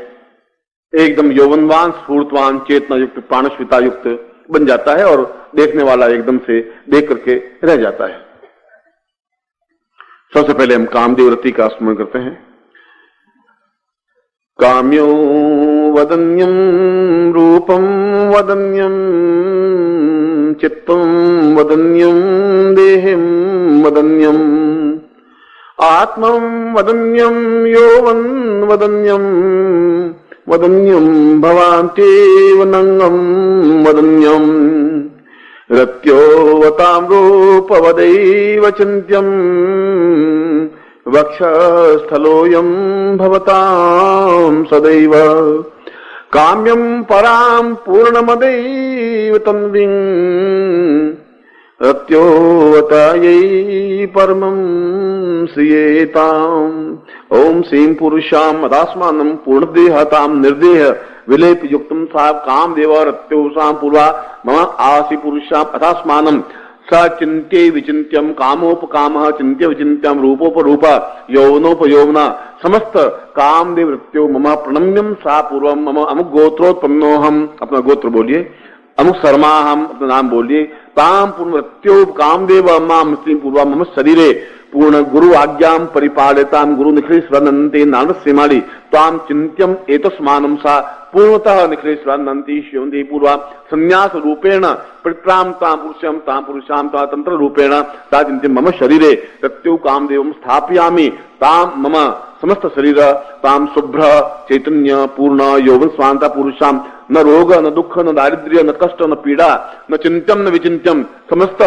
एकदम यौवनवान, स्फूर्तवान, चेतना युक्त, प्राणस्विता युक्त बन जाता है, और देखने वाला एकदम से देख करके रह जाता है। सबसे पहले हम कामदेव रति का स्मरण करते हैं। काम्यो वदन्यम रूपम वदन्यम चित्तम वदन्यम देहम वदन्यम आत्मम वदन्यम यौवन वदन्यम वदन्यम भवान्तेव नंगम वदन्यम रत्योवतां रूपवदैव चिन्त्यम वक्षस्थलोऽयं भवतां सदैव काम्यं परां पूर्णमदैव तन्वीं रत्योवतायै परमं श्रियेताम्। ओम श्रीं पुरुषां मदास्मानं पूर्णदेहतां निर्देह विलेप युक्तम सा कामदेव रत्योसां पूर्वा मम आसि पुरुषां अथास्मानं चिंत्य विचिंत्यम कामोपकामः चिंत्य विचिंत्यम रूपोपरूप यौवनोपयौवना समस्त कामदेव रत्यो मम प्रणम्यम सा पूर्वम मम अमुक गोत्रोत्पन्नोहम। अपना गोत्र बोलिए। अमुक शर्मा, हम अपना नाम बोलिए। ताम पूर्णत्यो कामदेव माम श्री पूर्वा मम शरीरे पूर्ण गुरु आज्ञाम परिपालिताम गुरु निखिलेश्वरनंते नारद सेमाली ताम चिंत्यम एतस्मानम सा पूर्णतः निखिलेश्वरनंती शिवंती पूर्वा संन्यास रूपेण परित्राम ताम पुरुषाम ता तंत्र रूपेण ता चिंत्यम मम शरीरे प्रत्यो कामदेवम स्थापयामि ताम मम समस्त शरीर ताम शुभ्र चैतन्य पूर्ण यौवन स्वांता पुरुषाम न रोग न दुख न दारिद्र्य न कष्ट न पीड़ा न चिंत्यम न विचिंत्यम समस्त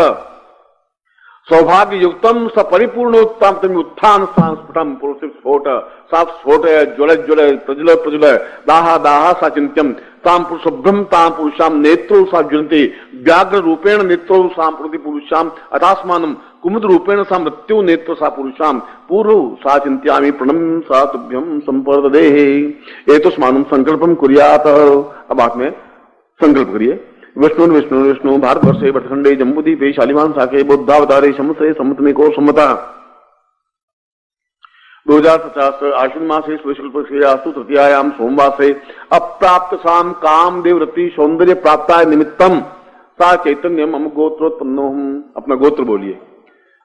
सौभाग्य युक्तम स परिपूर्णोत्तम उत्थान स्फुटम पुरुष स्फोट साफ स्फोट ज्वल ज्वल प्रज्वल प्रज्वल दाह दाह सा चिंत्यम ताम पुरुषभ्रम ताम पुरुषाम नेत्रो सा ज्वलते व्याघ्र रूपेण नेत्रो सा पुरुषाम अथास्मानम कुमुद रूपेण सा मृत्यु नेत्र सा पुरुषाम पूर्व सा चिंत्यामि प्रणम सा तुभ्यम संपर्ददे। ये तो स्मानम संकल्पम कुर्यात। अब आप में संकल्प करिए। विष्णु विष्णु विष्णु भारतवर्षे भटखंडे जम्बूद्वीपे शालिवान शाखे बुद्धावतारे शमसे सम्मत को सम्मता 2050 आश्विन मासे शुक्लपक्षेयास्तु तृतीयायाम सोमवासे अप्राप्त साम कामदेव रति सौंदर्य प्राप्ताय निमित्तम सा चैतन्य मम गोत्रोत्पन्नो। अपना गोत्र बोलिए।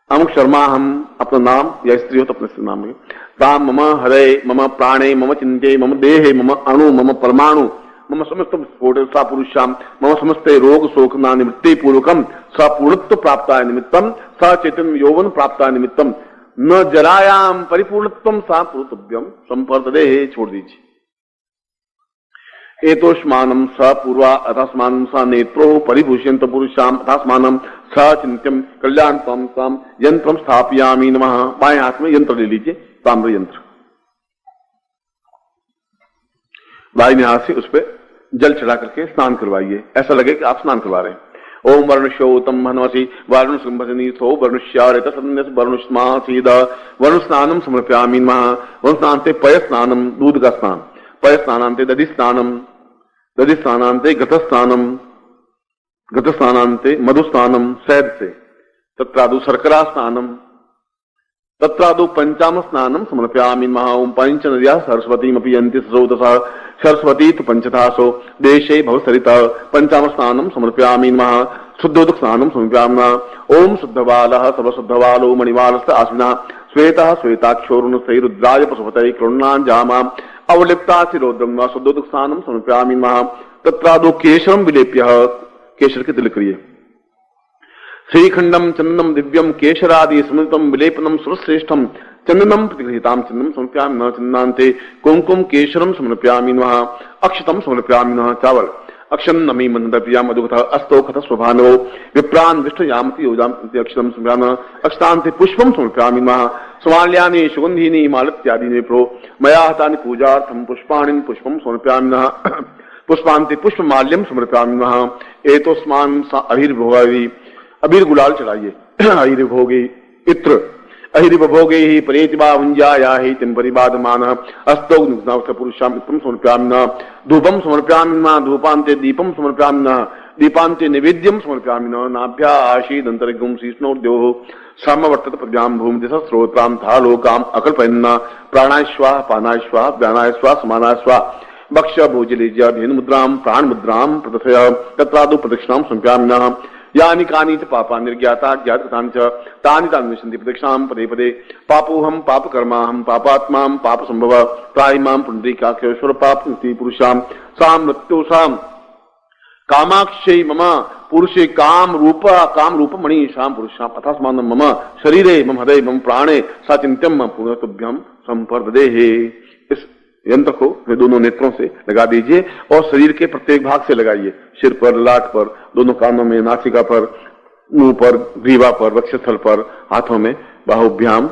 अमुक शर्मा, हम अपना नाम या स्त्री हो तो अपने नाम में। ताम मम हृदय मम प्राणे मम चिंते मम देहे मम अणु मम परमाणु मम समस्त स्फोट सा पुरुषाम मम समस्ते रोग शोक ना निवृत्ति पूर्वकम स पूर्णत्व प्राप्ताय निमित्तम स चैतन्य यौवन प्राप्ताय निमित्तम न जरायाम परिपूर्णत्वम सा पुरुतव्यम संपर्ददे। छोड़ दीजिए। एतोष्मानम स पूर्वा अथास्मानम स नेत्रो परिभूषयन्त पुरुषाम अथास्मानम स चिंत्यम कल्याण तम तम यंत्रम स्थापयामि नमः। बाएं हाथ में यंत्र ले लीजिए, ताम्र यंत्र। दाहिने हाथ से उस पर जल चढ़ा करके स्नान करवाइए, ऐसा लगे कि आप स्नान करवा रहे हैं। ओम वर्णशोतम हनवसी वर्ण सुंभनीथो वर्णुष्यारेत सन्नस वर्णुष्मासीद वर्ण स्नानम समर्पयामि नमः। वर्ण स्नान से पय स्नानम, दूध का स्नान। पय स्नानांते दधि स्नानम, दधि स्नानांते घृत स्नानम, घृत स्नानांते मधु स्नानम शहद से। तत्रादु शर्करा स्नानम, तत्रादु पंचाम स्नानम समर्पयामि नमः। ओम पंच नद्या सरस्वतीमपि यन्ति स्रोतसा सरस्वती तु पंचधासो देशे भवसरिता पंचाम स्नानम समर्पयामि नमः। शुद्धोदक स्नानम समर्पयामि नमः। ओम शुद्धबालः सर्वशुद्धबालो मणिवालस्य आश्विनः श्वेतः श्वेताक्षोरुणस्थै रुद्राय पशुपतये कृण्णाञ्जामा अवलिप्ता शिरोद्रम शुद्धोदक स्नानम समर्पयामि नमः। तत्रादु केशरम विलेप्य, केशर के तिलक करिए। श्रीखंडम चंदनम दिव्यम केशरादि स्मृतम विलेपनम सर्वश्रेष्ठम चंदनम प्रतिगृहीताम चंदनम समर्पयामि नमः। चंदनान्ते कुंकुम केशरम समर्पयामि नमः। अक्षतम समर्पयामि नमः। चावल अक्षम नमी मंदप्रिया मधुकथ अस्तो कथ स्वभानो विप्रान विष्टयामति योजामति अक्षतम समर्पयामि। अक्षतान्ते पुष्पम समर्पयामि नमः। स्वाल्यानि सुगंधीनि मालत्यादीनि प्रो मया हतानि पूजार्थम पुष्पाणि पुष्पम समर्पयामि नमः। पुष्पान्ते पुष्पमाल्यम समर्पयामि नमः। एतोस्मान् सा अभिर्भोगावि, अबीर गुलाल चढ़ाइए। अहिर भोगे इत्र अहिर भोगे ही परेतिबा हुंजाया ही तिम परिबाधमान अस्तौ नुग्नावथ पुरुषाम इत्रम समर्पयामि नमः। धूपम समर्पयामि नमः। धूपान्ते दीपम समर्पयामि नमः। दीपान्ते निवेद्यम समर्पयामि नमः। नाभ्या आशीदन्तरिगुं शीष्णोर्द्योः सामवर्तत प्रज्ञां भूमि दिशा स्रोत्रां था लोकाम अकल्पयन्ना प्राणाय स्वाहा पानाय स्वाहा व्यानाय स्वाहा समानाय स्वाहा भक्ष्य भोजलेज्य धेनु मुद्रां प्राण मुद्रां प्रदर्शय। तत्रादु प्रदक्षिणां समर्पयामि नमः। यानि कानि च पापा निर्ज्ञाता ज्ञातानि च तानि तानि निशन्ति प्रदक्षिणां पदे पदे। पापोऽहं पापकर्माहं पापात्मां पाप संभव त्राहि मां पुण्डरीकाक्षेश्वर पापमुक्ति पुरुषां सा मृत्युषां कामाक्षै मम पुरुषे काम रूप मणि शाम पुरुषां अथास्मानं मम शरीरे मम हृदय मम प्राणे सा चिंत्यम पुनर्तुभ्यम संपर्ददे। इस यंत्र को दोनों नेत्रों से लगा दीजिए और शरीर के प्रत्येक भाग से लगाइए। सिर पर, लाट पर, दोनों कानों में, नासिका पर, मुंह पर, ग्रीवा पर, वक्षस्थल पर, हाथों में, बाहुभ्याम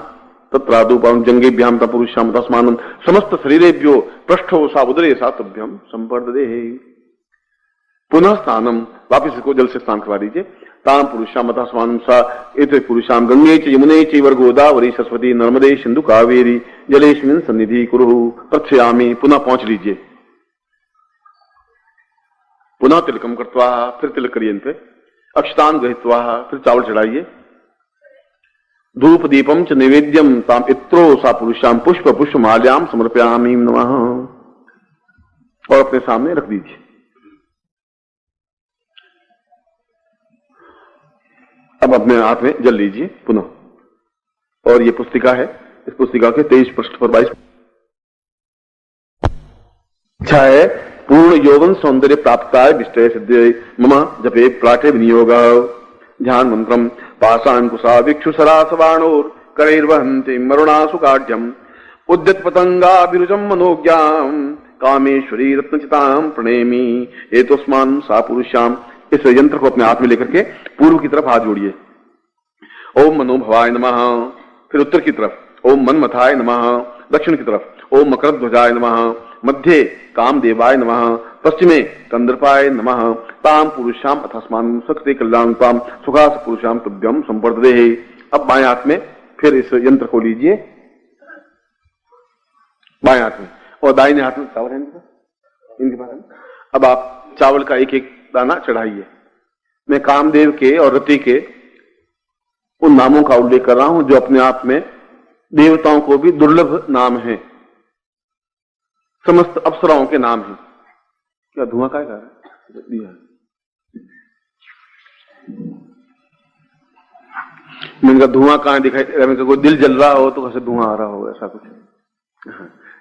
तत्रादुपां जंगेभ्याम तपुरुषाम तस्मानं समस्त शरीरेभ्यो पृष्ठो सा उदरे सा तुभ्यम संपर्ददे। पुनः स्नानम, वापिस इसको जल से स्नान करवा दीजिए। ताम पुरुषाम तस्मानं सा एते पुरुषाम गंगे च यमुने चैव गोदावरी सरस्वती नर्मदे सिंधु कावेरी जलेस्मिन् सन्निधि कुरु प्रक्षयामि। पुनः पहुंच लीजिए। पुनः तिलकम कृत्वा, फिर तिलक करिए इन पे। अक्षतान गृहीत्वा, फिर चावल चढ़ाइए। धूप दीपम च निवेद्यम ताम इत्रो सा पुरुषाम पुष्प पुष्पमाल्याम समर्पयामि नमः। और अपने सामने रख दीजिए। अब अपने हाथ में जल लीजिए पुनः। और ये पुस्तिका है, इस पुस्तिका के 23 पृष्ठ पर 22 इच्छा है पूर्ण यौवन सौंदर्य प्राप्ताय विष्टय सिद्धे मम जपे प्राटे विनियोग ध्यान मंत्रम पाषाण कुशा भिक्षु सरासवाणोर करैर्वहन्ति मरुणासु काढ्यम उद्यत पतंगा विरुजम मनोज्ञाम कामेश्वरी रत्नचिताम प्रणेमी एतस्मान सा पुरुषाम। इस यंत्र को अपने हाथ में लेकर के पूर्व की तरफ हाथ जोड़िए। ओम मनोभवाय नमः। फिर उत्तर की तरफ ओम मनमथाय नमः। दक्षिण की तरफ ओम मकरध्वजाय नमः। मध्य कामदेवाय नमः। पश्चिमे कंदर्पाय नमः। ताम पुरुषाम अथस्मान सकृते कल्याणताम सुखास पुरुषाम तुभ्यम संवर्धते। अब बाएं हाथ में फिर इस यंत्र को लीजिए, बाएं हाथ में, और दाहिने हाथ में चावल है इनके पास। अब आप चावल का एक एक दाना चढ़ाइए। मैं कामदेव के और रति के उन नामों का उल्लेख कर रहा हूं जो अपने आप में देवताओं को भी दुर्लभ नाम है, समस्त अप्सराओं के नाम हैं। क्या धुआं का है? मैंने कहा धुआं कहां दिखाई दे रहा है? कोई दिल जल रहा हो तो कैसे धुआं आ रहा हो, ऐसा कुछ।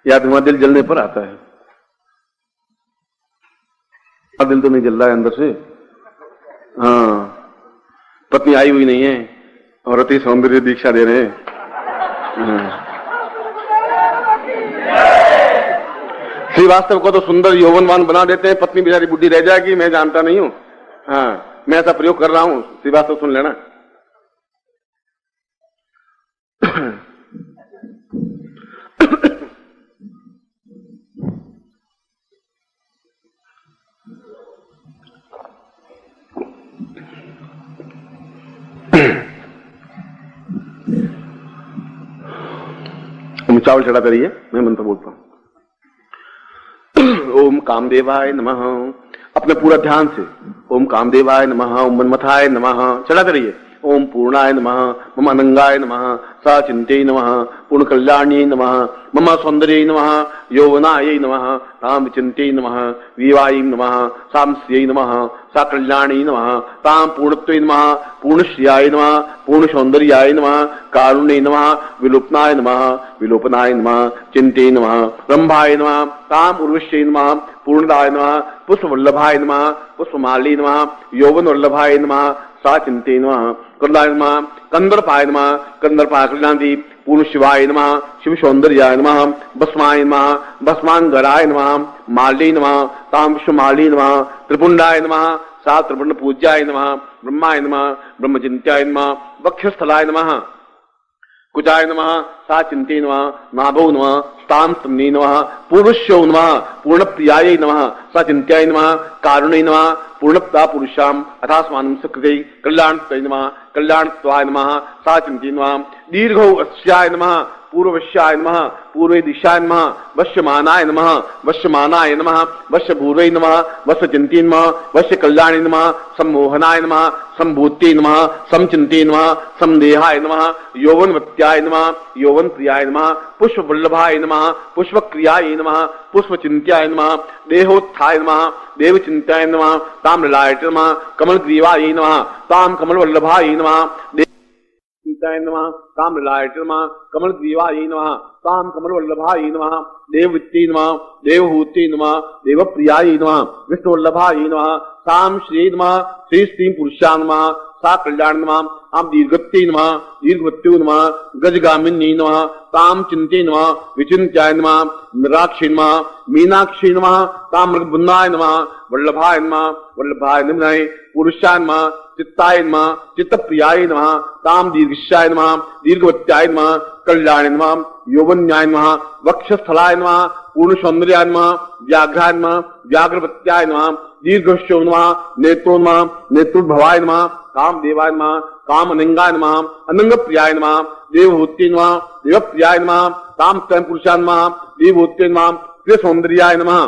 या धुआं दिल जलने पर आता है, अब दिल तो नहीं जल रहा है अंदर से। हाँ, पत्नी आई हुई नहीं है और अति सौंदर्य दीक्षा दे रहे हैं। श्रीवास्तव को तो सुंदर यौवनवान बना देते हैं, पत्नी बेचारी बुढ़ी रह जाएगी, मैं जानता नहीं हूं। हाँ, मैं ऐसा प्रयोग कर रहा हूं, श्रीवास्तव सुन लेना। चावल चढ़ाते रहिए, मैं मंत्र बोलता हूं। ओम कामदेवाय नमः। अपने पूरा ध्यान से ओम कामदेवाय नमः, ओम मनमथाय नमः चढ़ाते रहिए। ओम पूर्णाय नमः, मम अनंगाय नमः, सा चिंते नमः, पूर्ण कल्याणी नमः, मम सौंदर्य नमः, यौवनाय नमः, ताम विचिंते नमः, विवायी नमः, सामस्यै नमः, सा कल्याणी नमः, ताम पूर्णत्वे नमः, पूर्णश्रियाय नमः, पूर्ण सौंदर्याय नमः, कारुण्ये नमः, विलोपनाय नमः, विलोपनाय नमः, चिंते नमः, ब्रह्माय नमः, ताम उर्वश्यै नमः, पूर्णदाय नमः, पुष्पवल्लभाय नमः, पुष्पमाली नमः, यौवन वल्लभाय नमः, सा चिंते नमः, कल्याण नमः, कंदर्पाय नमः, कंदर्पाय कल्याणी, पूर्ण शिवाय नमः, शिव सौंदर्याय नमः, भस्माय नमः, भस्मांगराय नमः, माली नमः, ताम विश्वमाली नमः, त्रिपुंडाय नमः, सा त्रिपुंड पूज्याय नमः, ब्रह्माय नमः, ब्रह्मचिंत्याय नमः, वक्षस्थलाय नमः, कुचाय नमः, सा चिंते नमः, नाभो नमः, ताम स्तम्ने नमः, पूर्वश्यो नमः, पूर्ण प्रियाय नमः, सा चिंत्याय नमः, कारुणे नमः, पूर्णप्ता पुरुषाम अथास्मानं सकृते कल्याणत्वय नमः, कल्याणत्वाय नमः, सा चिंते नमः, दीर्घो अस्याय नमः, पूर्ववश्याय नमः, पूर्वे दिशाय नमः, वश्यमानाय नमः, वश्यमानाय नमः, वश्यभूर्वै नमः, वश्यचिंते नमः, वश्य कल्याणे नमः, सम्मोहनाय नमः, संभूते नमः, समचिंते नमः, समदेहाय नमः, यौवनवत्याय नमः, यौवन प्रियाय नमः, पुष्पवल्लभाय नमः, पुष्पक्रियाय नमः, पुष्पचिंत्याय नमः, देहोत्थाय नमः, देवचिंत्याय नमः, ताम्रलाय नमः, कमलग्रीवाय नमः, ताम कमलवल्लभाय नमः, चिंताय नमः, ताम्रलाय नमः, कमलग्रीवाय नमः, ताम कमलवल्लभाय नमः, देववित्ते नमः, देवहूते नमः, देवप्रियाय नमः, विष्णुवल्लभाय नमः, ताम श्री नमः, श्री स्त्रीं पुरुषाय नमः, सा कल्याण नमः, आम दीर्घत्ते नमः, दीर्घवत्यो नमः, गजगामिनी नमः, ताम चिंते नमः, विचिंत्याय नमः, निराक्षी नमः, मीनाक्षी नमः, ताम मृगबुन्नाय नमः, वल्लभाय नमः, वल्लभाय नमः, पुरुषाय नमः, चित्ताय नमः, चित्तप्रियाय नमः, ताम दीर्घश्याय नमः, दीर्घवत्याय नमः, कल्याणे नमः, यौवन्याय नमः, वक्षस्थलाय नमः, पूर्ण सौंदर्याय नमः, व्याघ्राय नमः, व्याघ्रवत्याय नमः, दीर्घश्यो नमः, नेत्रो नमः, नेत्रोद्भवाय नमः, कामदेवाय नमः, कामअनंगाय नमः, अनंग प्रियाय नमः, देवहूते नमः, देवप्रियाय नमः, ताम स्वयं पुरुषाय नमः, देवहूते नमः, प्रिय सौंदर्याय नमः,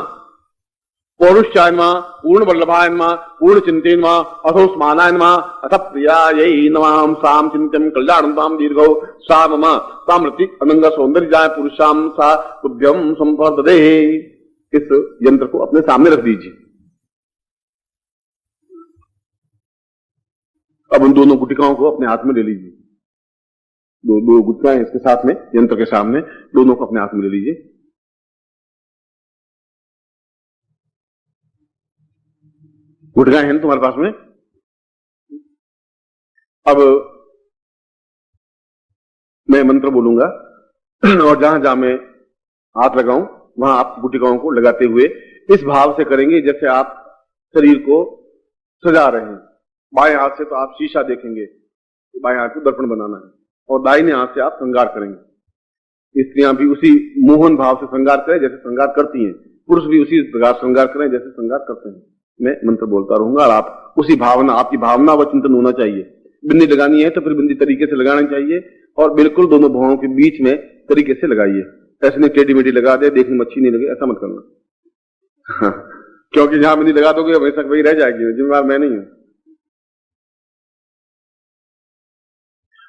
पौरुषाय नमः, पूर्ण वल्लभाय नमः, पूर्ण चिंते नमः, अथोस्मानाय नमः, अथ प्रियायै नमः, साम चिंत्यं कल्याणतां दीर्घौ सा मम ताम्रति अनंग सौंदर्याय पुरुषाम सा तुभ्यं संवर्धते। इस यंत्र को अपने सामने रख दीजिए। अब उन दोनों गुटिकाओं को अपने हाथ में ले लीजिए। दो गुटिकाएं इसके साथ में, यंत्र के सामने, दोनों को अपने हाथ में ले लीजिए। गुटिकाएं हैं तुम्हारे पास में। अब मैं मंत्र बोलूंगा और जहां जहां मैं हाथ लगाऊं वहां आप गुटिकाओं को लगाते हुए इस भाव से करेंगे जैसे आप शरीर को सजा रहे हैं। बाएं हाथ से तो आप शीशा देखेंगे, बाएं हाथ को दर्पण बनाना है, और दाहिने हाथ से आप श्रृंगार करेंगे। स्त्रियां भी उसी मोहन भाव से श्रृंगार करें जैसे श्रृंगार करती हैं, पुरुष भी उसी प्रकार श्रृंगार करें जैसे श्रृंगार करते हैं। मैं मंत्र बोलता रहूंगा और आप उसी भावना, आपकी भावना व चिंतन होना चाहिए। बिंदी लगानी है तो फिर बिंदी तरीके से लगानी चाहिए, और बिल्कुल दोनों भावों के बीच में तरीके से लगाइए। ऐसे नहीं टेढ़ी मेढ़ी लगा दे, देखने में अच्छी नहीं लगे, ऐसा मत करना। क्योंकि जहां बिंदी लगा दोगे वैसा वही रह जाएगी, जिम्मेवार मैं नहीं हूं।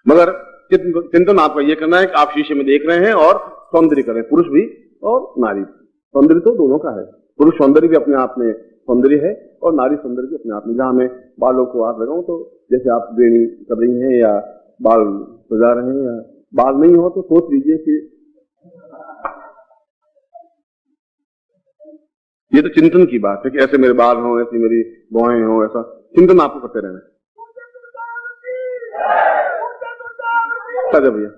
मगर चिंतन आपका यह करना है कि आप शीशे में देख रहे हैं और सौंदर्य करें, पुरुष भी और नारी। सौंदर्य तो दोनों का है, पुरुष सौंदर्य भी अपने आप में सौंदर्य है और नारी सौंदर्य भी अपने आप में। जहां मैं बालों को हाथ लगाऊं तो जैसे आप बेणी कर रही हैं या बाल सजा रहे हैं, या बाल नहीं हो तो सोच लीजिए कि ये तो चिंतन की बात है कि ऐसे मेरे बाल हों, ऐसी मेरी भौहें हों, ऐसा चिंतन आपको करते रहना है। सजा भैया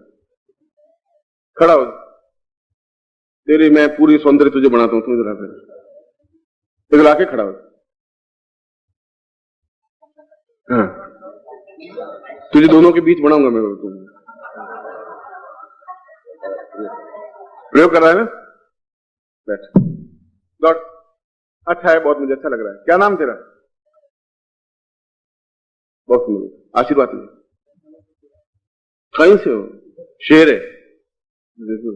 खड़ा हो, तेरी मैं पूरी सौंदर्य तुझे बनाता हूं, तुझे इधर आके खड़ा हो। हाँ, तुझे दोनों के बीच बनाऊंगा मैं। प्रयोग कर रहा है ना, बैठ, लौट। अच्छा है, बहुत मुझे अच्छा लग रहा है। क्या नाम तेरा? बहुत सुंदर, आशीर्वाद में। कहीं से हो? शेर है, देखो।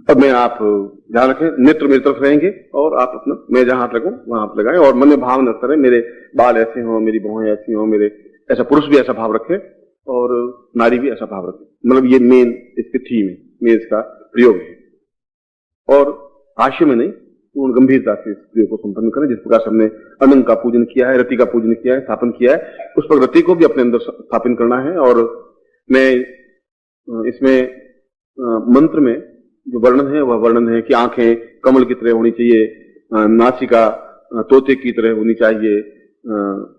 अब मैं आप ध्यान रखें, नेत्र मेरी तरफ रहेंगे और आप अपना, मैं जहां हाथ लगूं वहां आप लगाएं, और मन में भाव न करें मेरे बाल ऐसे हों, मेरी भौहें ऐसी हों, मेरे ऐसा। पुरुष भी ऐसा भाव रखे और नारी भी ऐसा भाव रखे। मतलब ये मेन इसकी थीम है, मेन इसका प्रयोग है। और हास्य में नहीं, पूर्ण गंभीरता से इस प्रयोग को संपन्न करें। जिस प्रकार से हमने अनंग का पूजन किया है, रति का पूजन किया है, स्थापन किया है, उस पर रति को भी अपने अंदर स्थापन करना है। और मैं इसमें मंत्र में जो वर्णन है वह वर्णन है कि आंखें कमल की तरह होनी चाहिए, नासिका तोते की तरह होनी चाहिए,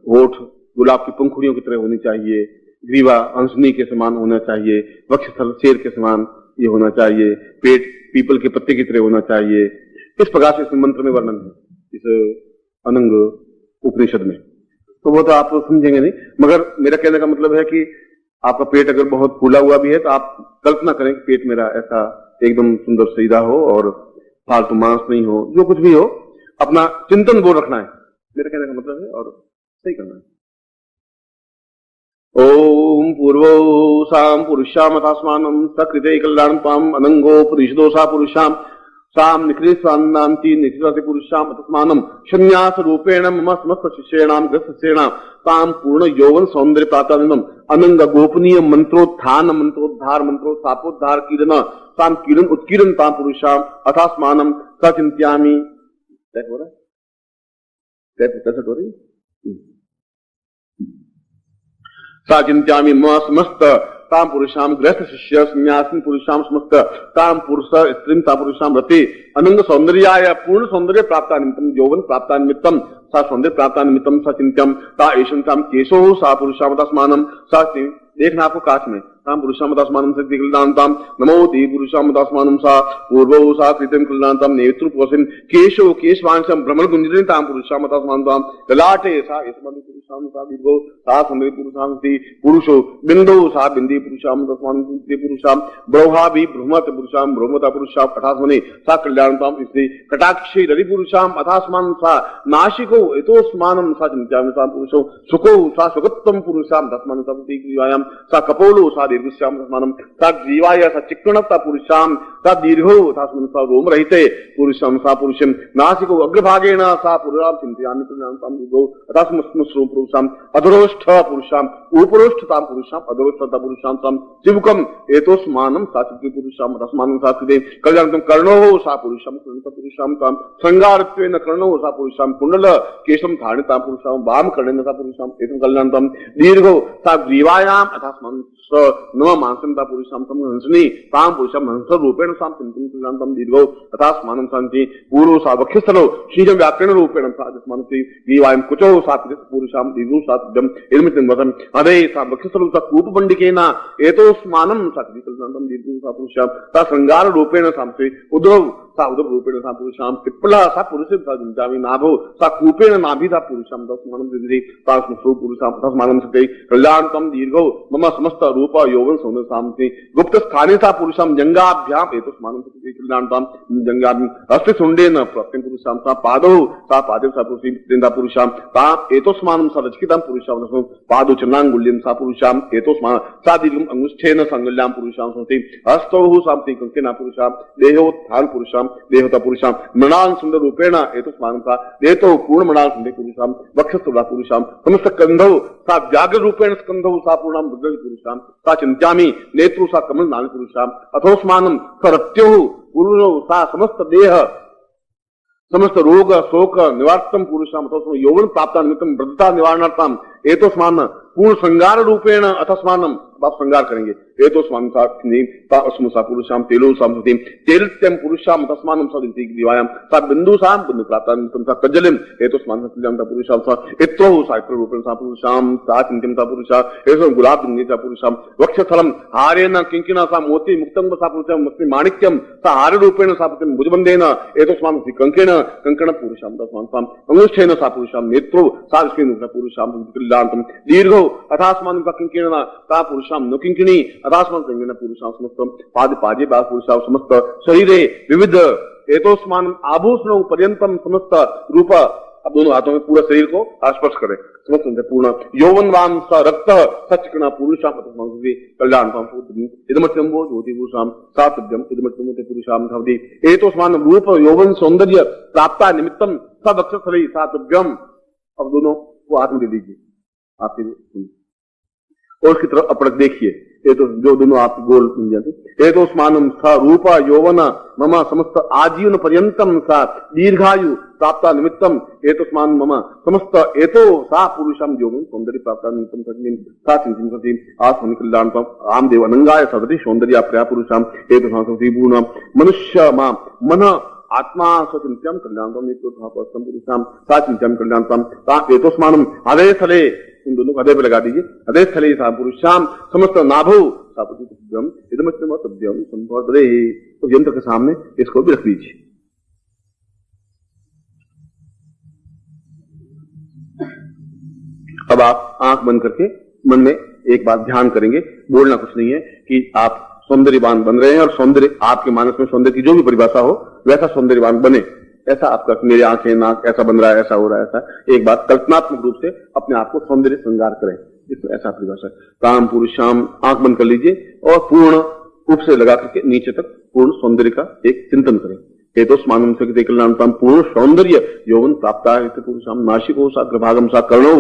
होठ गुलाब की पंखुड़ियों की तरह होनी चाहिए, ग्रीवा हंसनी के समान होना चाहिए, वक्षस्थल शेर के समान ये होना चाहिए, पेट पीपल के पत्ते की तरह होना चाहिए। इस प्रकार से इस मंत्र में वर्णन है इस अनंग उपनिषद में। तो वो तो आप समझेंगे नहीं, मगर मेरा कहने का मतलब है कि आपका पेट अगर बहुत फूला हुआ भी है तो आप कल्पना करें कि पेट मेरा ऐसा एकदम सुंदर सीधा हो और फालतू मांस नहीं हो, जो कुछ भी हो, अपना चिंतन वो रखना है, मेरे कहने का मतलब है, और सही करना है। ओम पूर्वो साम पुरुषाम अथास्मानं सकृते कल्याण पाम अनंगो परिषदोषा पुरुषाम साम निखिले स्वान्नांति निखिलते पुरुषाम अतस्मानं संन्यास रूपेण मम समस्त शिष्येणाम ग्रस्तसेणाम ताम पूर्ण यौवन सौंदर्य प्रातानिदम अनंग गोपनीय मंत्रोत्थान मंत्रोद्धार मंत्रोत्थापोद्धार कीलन ताम कीलन उत्कीलन ताम पुरुषाम अथास्मानं सचिंत्यामि। हो रहा है, कैसे हो रही? साचिंत्यामि मम समस्त ताम पुरुषाम गृहस्थ शिष्य संन्यासिन पुरुषाम समस्त ताम पुरुष स्त्रीम ता पुरुषाम रति अनंग सौंदर्याय पूर्ण सौंदर्य प्राप्ता निमित्तम यौवन प्राप्ता निमित्तम सा सौंदर्य प्राप्ता निमित्तम सा चिंत्यम ता एषं ताम केशो सा पुरुषाम तस्मानं सा। देखना आपको काच में, ताम पुरुषाम तस्मानं सति कल्याणताम नमोति पुरुषाम तस्मानं सा पूर्वो सा कृतं कल्याणताम नेत्रुपोषिन केशो केशवांशम भ्रमण गुंजरिन ताम पुरुषाम तस्मानं ताम ललाटे सा एषमं पुरुषाम सा विभो सा सौंदर्य पुरुषाम ति पुरुषो बिंदो सा बिंदी पुरुषाम तस्मानं ति पुरुषाम ब्रह्मा भी ब्रह्मत पुरुषाम ब्रह्मता पुरुषाम अथास्मने सा कल्याणताम स्त्री कटाक्षे रवि पुरुषाम अथास्मानं सा नाशिको एतोस्मानं सा चिंत्यामि सा पुरुषो सुखो सा सुगत्तम पुरुषाम तस्मानं सा प्रतिक्रियायाम सा कपोलो सा दीर्घश्याम तस्मानं सा जीवाय सा चिक्कणता पुरुषाम सा दीर्घो तस्मानं सा रोम रहिते पुरुषाम सा पुरुषम नासिको अग्रभागेण सा पुरुषाम चिंतयामि कल्याणताम विभो अथास्मस्मस्रो पुरुषाम अधरोष्ठ पुरुषाम उपरोष्ठताम पुरुषाम अधरोष्ठता पुरुषाम साम शिवकम एतोस्मानं सा चित्ति पुरुषाम तस्मानं सा कृते कल्याणतम कर्णो सा पुरुषम पुरुषाम ताम श्रृंगारत्वेन कर्णो सा पुरुषाम कुंडल केशम धारणिता पुरुषाम वाम कर्णेन सा पुरुषाम एतम कल्याणतम दीर्घो सा ग्रीवायाम अथास्मन् नव मानसंता पुरुषाम तम हंसनी ताम पुरुषम हंस रूपेण साम चिंतन कल्याणतम दीर्घो अथास्मानं शांति पूर्व सा वक्षस्थलो शीजम व्याकरण रूपेण सा जस्मानति ग्रीवायाम कुचो सा पुरुषाम दीर्घो सा जम इदमितं वदन अदे सा वक्षस्थलो सा कूपपंडिकेना एतोस्मानं सा कल्याणतम दीर्घो सा पुरुषाम सा श्रृंगार रूपेण सामते उद्रव सा उद्रव रूपेण सा पुरुषाम पिप्पला सा पुरुषे सा जिंजामि नाभो सा कूपेण नाभि सा पुरुषाम तस्मानं दीर्घे सा स्मसो पुरुषाम तस्मानं सते कल्याणतम दीर्घो मम समस्त रूप यौवन सौंदर्य सामते गुप्त स्थाने सा पुरुषाम जंगाभ्याम एतस्मानं सते कल्याणतम जंगाभि अस्ति सुंडेन प्रत्यं पुरुषाम सा पादो सा पादे सा पुरुषाम ता एतस्मानं सा रचकितां पुरुषाम पादो चरणांगुल्यं सा पुरुषाम एतस्मानं सा दीर्घम अंगुष्ठेन संगल्यां पुरुषाम सते हस्तौ सामते कंकेना पुरुषाम देहोत्थान पुरुषाम देहता पुरुषाम मृणाल सुंदर रूपेण एतस्मानं सा देतो पूर्ण मृणाल सुंदर पुरुषाम वक्षस्थला पुरुषाम समस्त कंधौ सा व्याघ्र रूपेण स्कंधौ सा पूर्णाम बुद्धि पुरुषाम सा चिंत्यामि नेत्रु सा कमल नाल पुरुषाम अथोस्मानं सरत्यो पूर्णो सा समस्त देह समस्त रोग शोक निवार्तम पुरुषाम अथवा यौवन प्राप्त निमित्तम वृद्धता निवारणार्थम एतस्मानं पूर्ण श्रृंगार रूपेण अथस्मानं आप श्रृंगार करेंगे एतस्मानं सा पुरुषाम तेलो सामसति तेलत्यम पुरुषाम तस्मानं सा दिवायाम सा बिंदु साम बिंदु प्राप्तान्तं सा कज्जलिम एतस्मानं सा पुरुषाम सा इत्रो सा इत्र रूपेण सा पुरुषाम सा चिंत्यम सा पुरुषा एतस्मानं गुलाब दुंगे सा पुरुषाम वक्षस्थलं हारेन किंकिना सा मोती मुक्तं सा पुरुषाम मस्ति माणिक्यम सा हार रूपेण सा पुरुषाम भुजबंधेन एतस्मानं कंकेन कंकण पुरुषाम तस्मानं सा अंगुष्ठेन सा पुरुषाम नेत्रो सा पुरुषाम कल्याणतम दीर्घो अथास्मानं सा किंकिना सा पुरुषाम न किंकिणी अथास्मानं कंकेन पुरुषाम समस्त पाद पाजे बा पुरुषाम समस्त शरीरे विविध एतोस्मानं आभूषणों पर्यंतम समस्त रूप अब दोनों हाथों में पूरा शरीर को स्पर्श करें समस्त पूर्ण यौवनवान स रक्त सचकना पुरुषाम कल्याणताम इदमत्यंबो ज्योति पुरुषाम सातव्यम इदमत्यंबो पुरुषाम भवति एतोस्मानं रूप यौवन सौंदर्य प्राप्ता निमित्तम स वक्षस्थले सातव्यम। अब दोनों को हाथ में दे दीजिए आपके और उसकी तरफ अपड़क देखिए ये तो जो दोनों आप गोल मिल जाते एतोस्मानं स रूप यौवन मम समस्त आजीवन पर्यंतम सा दीर्घायु प्राप्ता निमित्तम एतस्मान् मम समस्त एतो सा पुरुषाम यौवन सौंदर्य प्राप्ता निमित्तम सज्ञं सा चिंतन सति आत्मनि कल्याणतम रामदेव अनंगाय सदति सौंदर्य प्रया पुरुषाम एतस्मान् सति पूर्ण मनुष्य मां मन आत्मा स्वचिंत्यम कल्याणतम नित्यम पुरुषाम सा चिंत्यम कल्याणतम ता एतस्मानं हृदय स्थले इन दोनों हृदय पे लगा दीजिए हृदय स्थले सा पुरुषाम समस्त नाभो सा पुरुषम इदमत्यम तद्यम संपदे तो यंत्र के सामने इसको भी रख दीजिए। अब आप आंख बंद करके मन में एक बात ध्यान करेंगे, बोलना कुछ नहीं है कि आप सौंदर्यवान बन रहे हैं और सौंदर्य आपके मानस में सौंदर्य की जो भी परिभाषा हो वैसा सौंदर्यवान बने, ऐसा आपका मेरी आंखें नाक ऐसा बन रहा है ऐसा हो रहा है ऐसा एक बात कल्पनात्मक रूप से अपने आप को सौंदर्य श्रृंगार करें, इसमें ऐसा परिभाषा काम पुरुषाम आंख बंद कर लीजिए और पूर्ण रूप से लगा करके नीचे तक पूर्ण सौंदर्य का एक चिंतन करें। एतस्मानं स कल्याणतम पूर्ण सौंदर्य यौवन प्राप्ता है पुरुषाम नासिको सा ग्रभागम सा कर्णो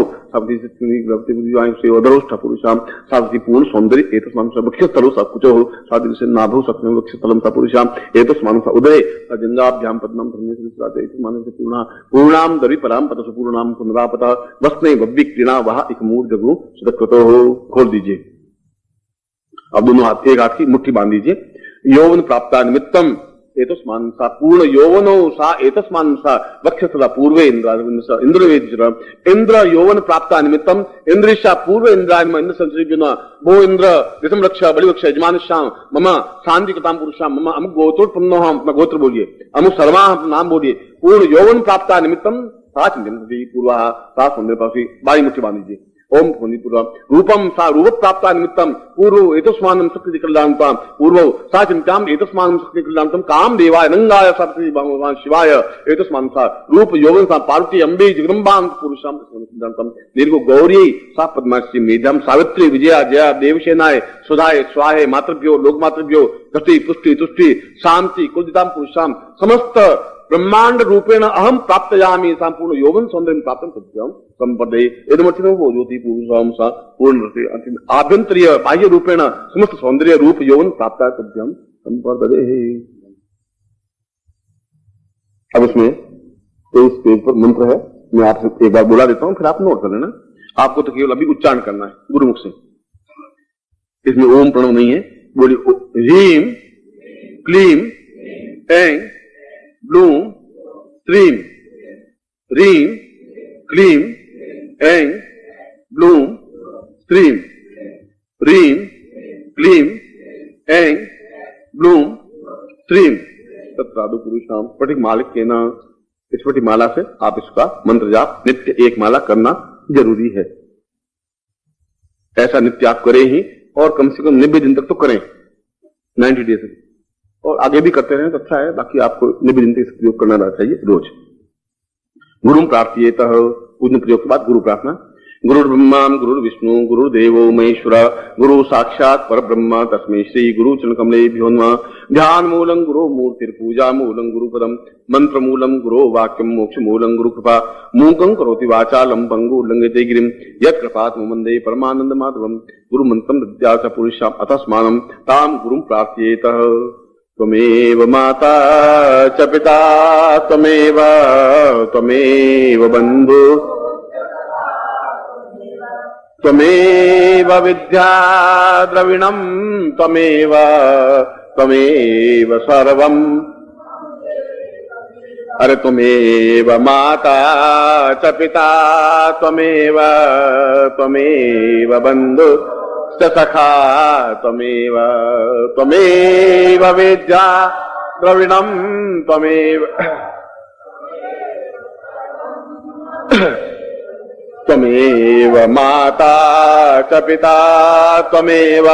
साधरोष्ठ पुरुषाम साधि पूर्ण सौंदर्य एतस्मानं स वक्षस्थलो सा कुचो साधि से नाभो सत्य वक्षस्थलं सा पुरुषाम एतस्मानं स उदरे जंगाभ्याम पद्मं धर्मेश्वराते एतस्मानं स पूर्णाम दरि पराम पतसु पूर्णाम पुनरापत वस्ने वव्विक्रीणा वह एक मूर्धगु सदकृतो खोल दीजिए। अब दोनों हाथ एक हाथ की मुट्ठी बांध दीजिए। यौवन प्राप्ता निमित्तम एतस्मान् सा पूर्ण यौवनो सा एतस्मान् सा वक्षस्थला पूर्वे इंद्र यौवन प्राप्ता निमित्तम इंद्रिशा पूर्व इंद्रायम इंद्र संसर्जन भो इंद्र दिशम रक्षा बलि वक्ष यजमानिशाम मम शांति कताम पुरुषाम मम अमुक गोत्रोत्पन्नो हम अपना गोत्र बोलिए अमुक सर्वा नाम बोलिए पूर्ण यौवन प्राप्ता निमित्तम सा चिंतन पूर्वा सा सौंदर्य पासी बाई मुट्ठी बांध दीजिए। ओम रूपम सा रूप प्राप्ता निमित्तम पूर्व एतस्मानं शक्ति कल्याणताम पूर्व सा चिंताम एतस्मानं शक्ति कल्याणतम काम देवाय नंगाय सप्तति भगवान शिवाय एतस्मानं सा रूप यौवन सा पार्वती अंबे जगदम्बां पुरुषाम कल्याणतम दीर्घ गौरी सा पद्माक्षी मेध्यम सावित्री विजया जया देवसेनाय सुधाय स्वाहे मातृभ्यो लोकमातृभ्यो गति पुष्टि तुष्टि शांति कुलदिताम पुरुषाम समस्त ब्रह्मांड रूपेण अहम प्राप्तयामि संपूर्ण यौवन सौंदर्य प्राप्त सत्यम संपदे यदमचिनो वो ज्योति पुरुषाम सा पूर्ण आभ्यंतरीय बाह्य रूपेण समस्त सौंदर्य रूप यौवन प्राप्त सत्यम संपदे। अब इसमें 23 पेज पर मंत्र है, मैं आपसे एक बार बोला देता हूं, फिर आप नोट कर लेना। आपको तो केवल अभी उच्चारण करना है गुरुमुख से। इसमें ओम प्रणव नहीं है। बोलिए ह्रीम क्लीम ऐं ब्लूम श्रीम। ह्रीम क्लीम ऐं ब्लूम श्रीम। ह्रीम क्लीम ऐं ब्लूम श्रीम। तत्रादु पुरुषाम स्फटिक मालिक के ना। स्फटिक माला से आप इसका मंत्र जाप नित्य एक माला करना जरूरी है। ऐसा नित्य आप करें ही, और कम से कम 90 दिन तक तो करें, 90 डेज, और आगे भी करते रहें तो अच्छा है। बाकी आपको 90 दिन तक प्रयोग करना चाहिए रोज। गुरु प्रार्थयेत, पूजन प्रयोग के बाद गुरु प्रार्थना। गुरु ब्रह्मा गुरु विष्णु गुरुदेवो महेश्वर गुरु साक्षात पर ब्रह्म तस्मै श्री गुरु चरण कमलेभ्यो नमः। ध्यान मूलं गुरु मूर्तिर्पूजा मूलं गुरुपदम मंत्र मूलं गुरु वाक्यम मोक्ष मूलं गुरु कृपा मूकं करोति वाचालं पंगु उल्लंघयते गिरिं यत्कृपात् वन्दे परमानंद माधवम। गुरु मंत्रं दद्यात् पुरुषाम् अतस्मानं तां गुरुं प्रार्थयेत। त्वमेव माता च पिता त्वमेव बन्धु त्वमेव विद्या द्रविणं त्वमेव सर्वम्। अरे त्वमेव माता च पिता त्वमेव बन्धु सखा त्वमेव विद्या द्रविणं त्वमेव माता च पिता त्वमेव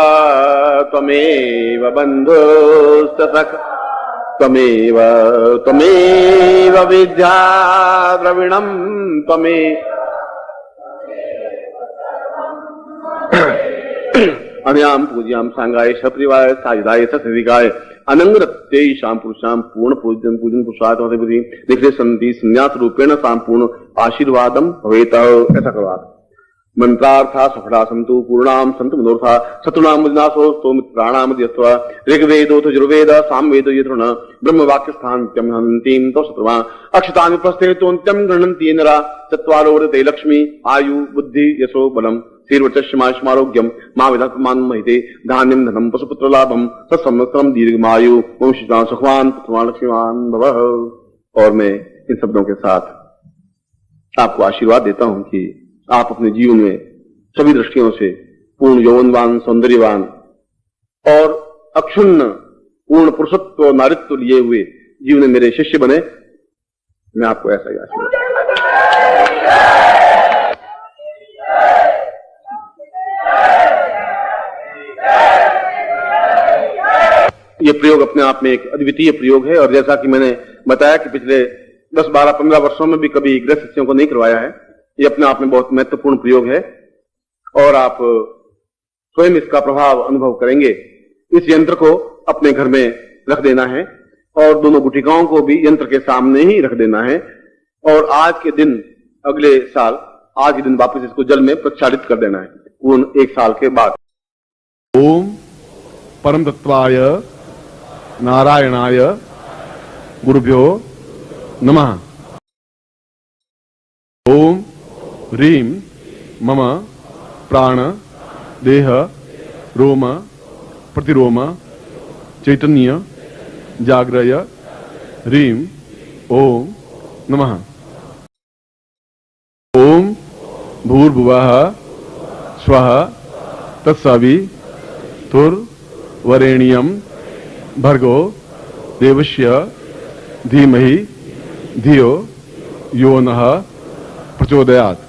बन्धुश्च सखा त्वमेव विद्या द्रविणं त्वमेव। अनयाम पूज्याम सांगाय सप्रिवाय साजिदाय सत्रिकाय अनंगरत्यै शाम पुरुषाम पूर्ण पूजन पुरुषार्थ निखिले संति संन्यास रूपेण संपूर्ण आशीर्वादम भवेत। ऐसा करो आप। मंत्रार्था सफला संतु पूर्णाम संतु मनोर्था शत्रुनाम विनाशो स्तोमित्राणाम यस्वा ऋग्वेदोथ यजुर्वेद सामवेद यथुर्न ब्रह्मवाक्य स्थान्त्यम हन्तीम तो शत्रुवा अक्षतानि प्रस्थेतोन्त्यम गृह्णन्ति नरा चत्वारो वर्धते लक्ष्मी आयु बुद्धि यशो बलम शीर्वचमारोग्यम मां विधात्मान महिते धान्यम धनम पशुपुत्र लाभम सत्संवत्सरम दीर्घमायु वंशिता सुखवान पुत्रवान लक्ष्मीवान भवः। और मैं इन शब्दों के साथ आपको आशीर्वाद देता हूं कि आप अपने जीवन में सभी दृष्टियों से पूर्ण यौवनवान सौंदर्यवान और अक्षुण्ण पूर्ण पुरुषत्व और नारित्व लिए हुए जीवन में मेरे शिष्य बने। मैं आपको ऐसा ही आशीर्वाद। ये प्रयोग अपने आप में एक अद्वितीय प्रयोग है, और जैसा कि मैंने बताया कि पिछले 10, 12, 15 वर्षों में भी कभी गृह शिष्यों को नहीं करवाया है। ये अपने आप में बहुत महत्वपूर्ण प्रयोग है, और आप स्वयं इसका प्रभाव अनुभव करेंगे। इस यंत्र को अपने घर में रख देना है, और दोनों गुटिकाओं को भी यंत्र के सामने ही रख देना है, और आज के दिन अगले साल आज के दिन वापस इसको जल में प्रक्षालित कर देना है पूर्ण 1 साल के बाद। ओम परम तत्वाय नारायणाय गुरुभ्यो नमः। ओम ह्रीं मम प्राण देह रोम प्रतिरोम चैतन्य जाग्रय ह्रीं ओम नमः। ओम भूर्भुवः स्वः तत्सवितुर्वरेण्यं भर्गो देवस्य धीमहि धियो यो नः प्रचोदयात्।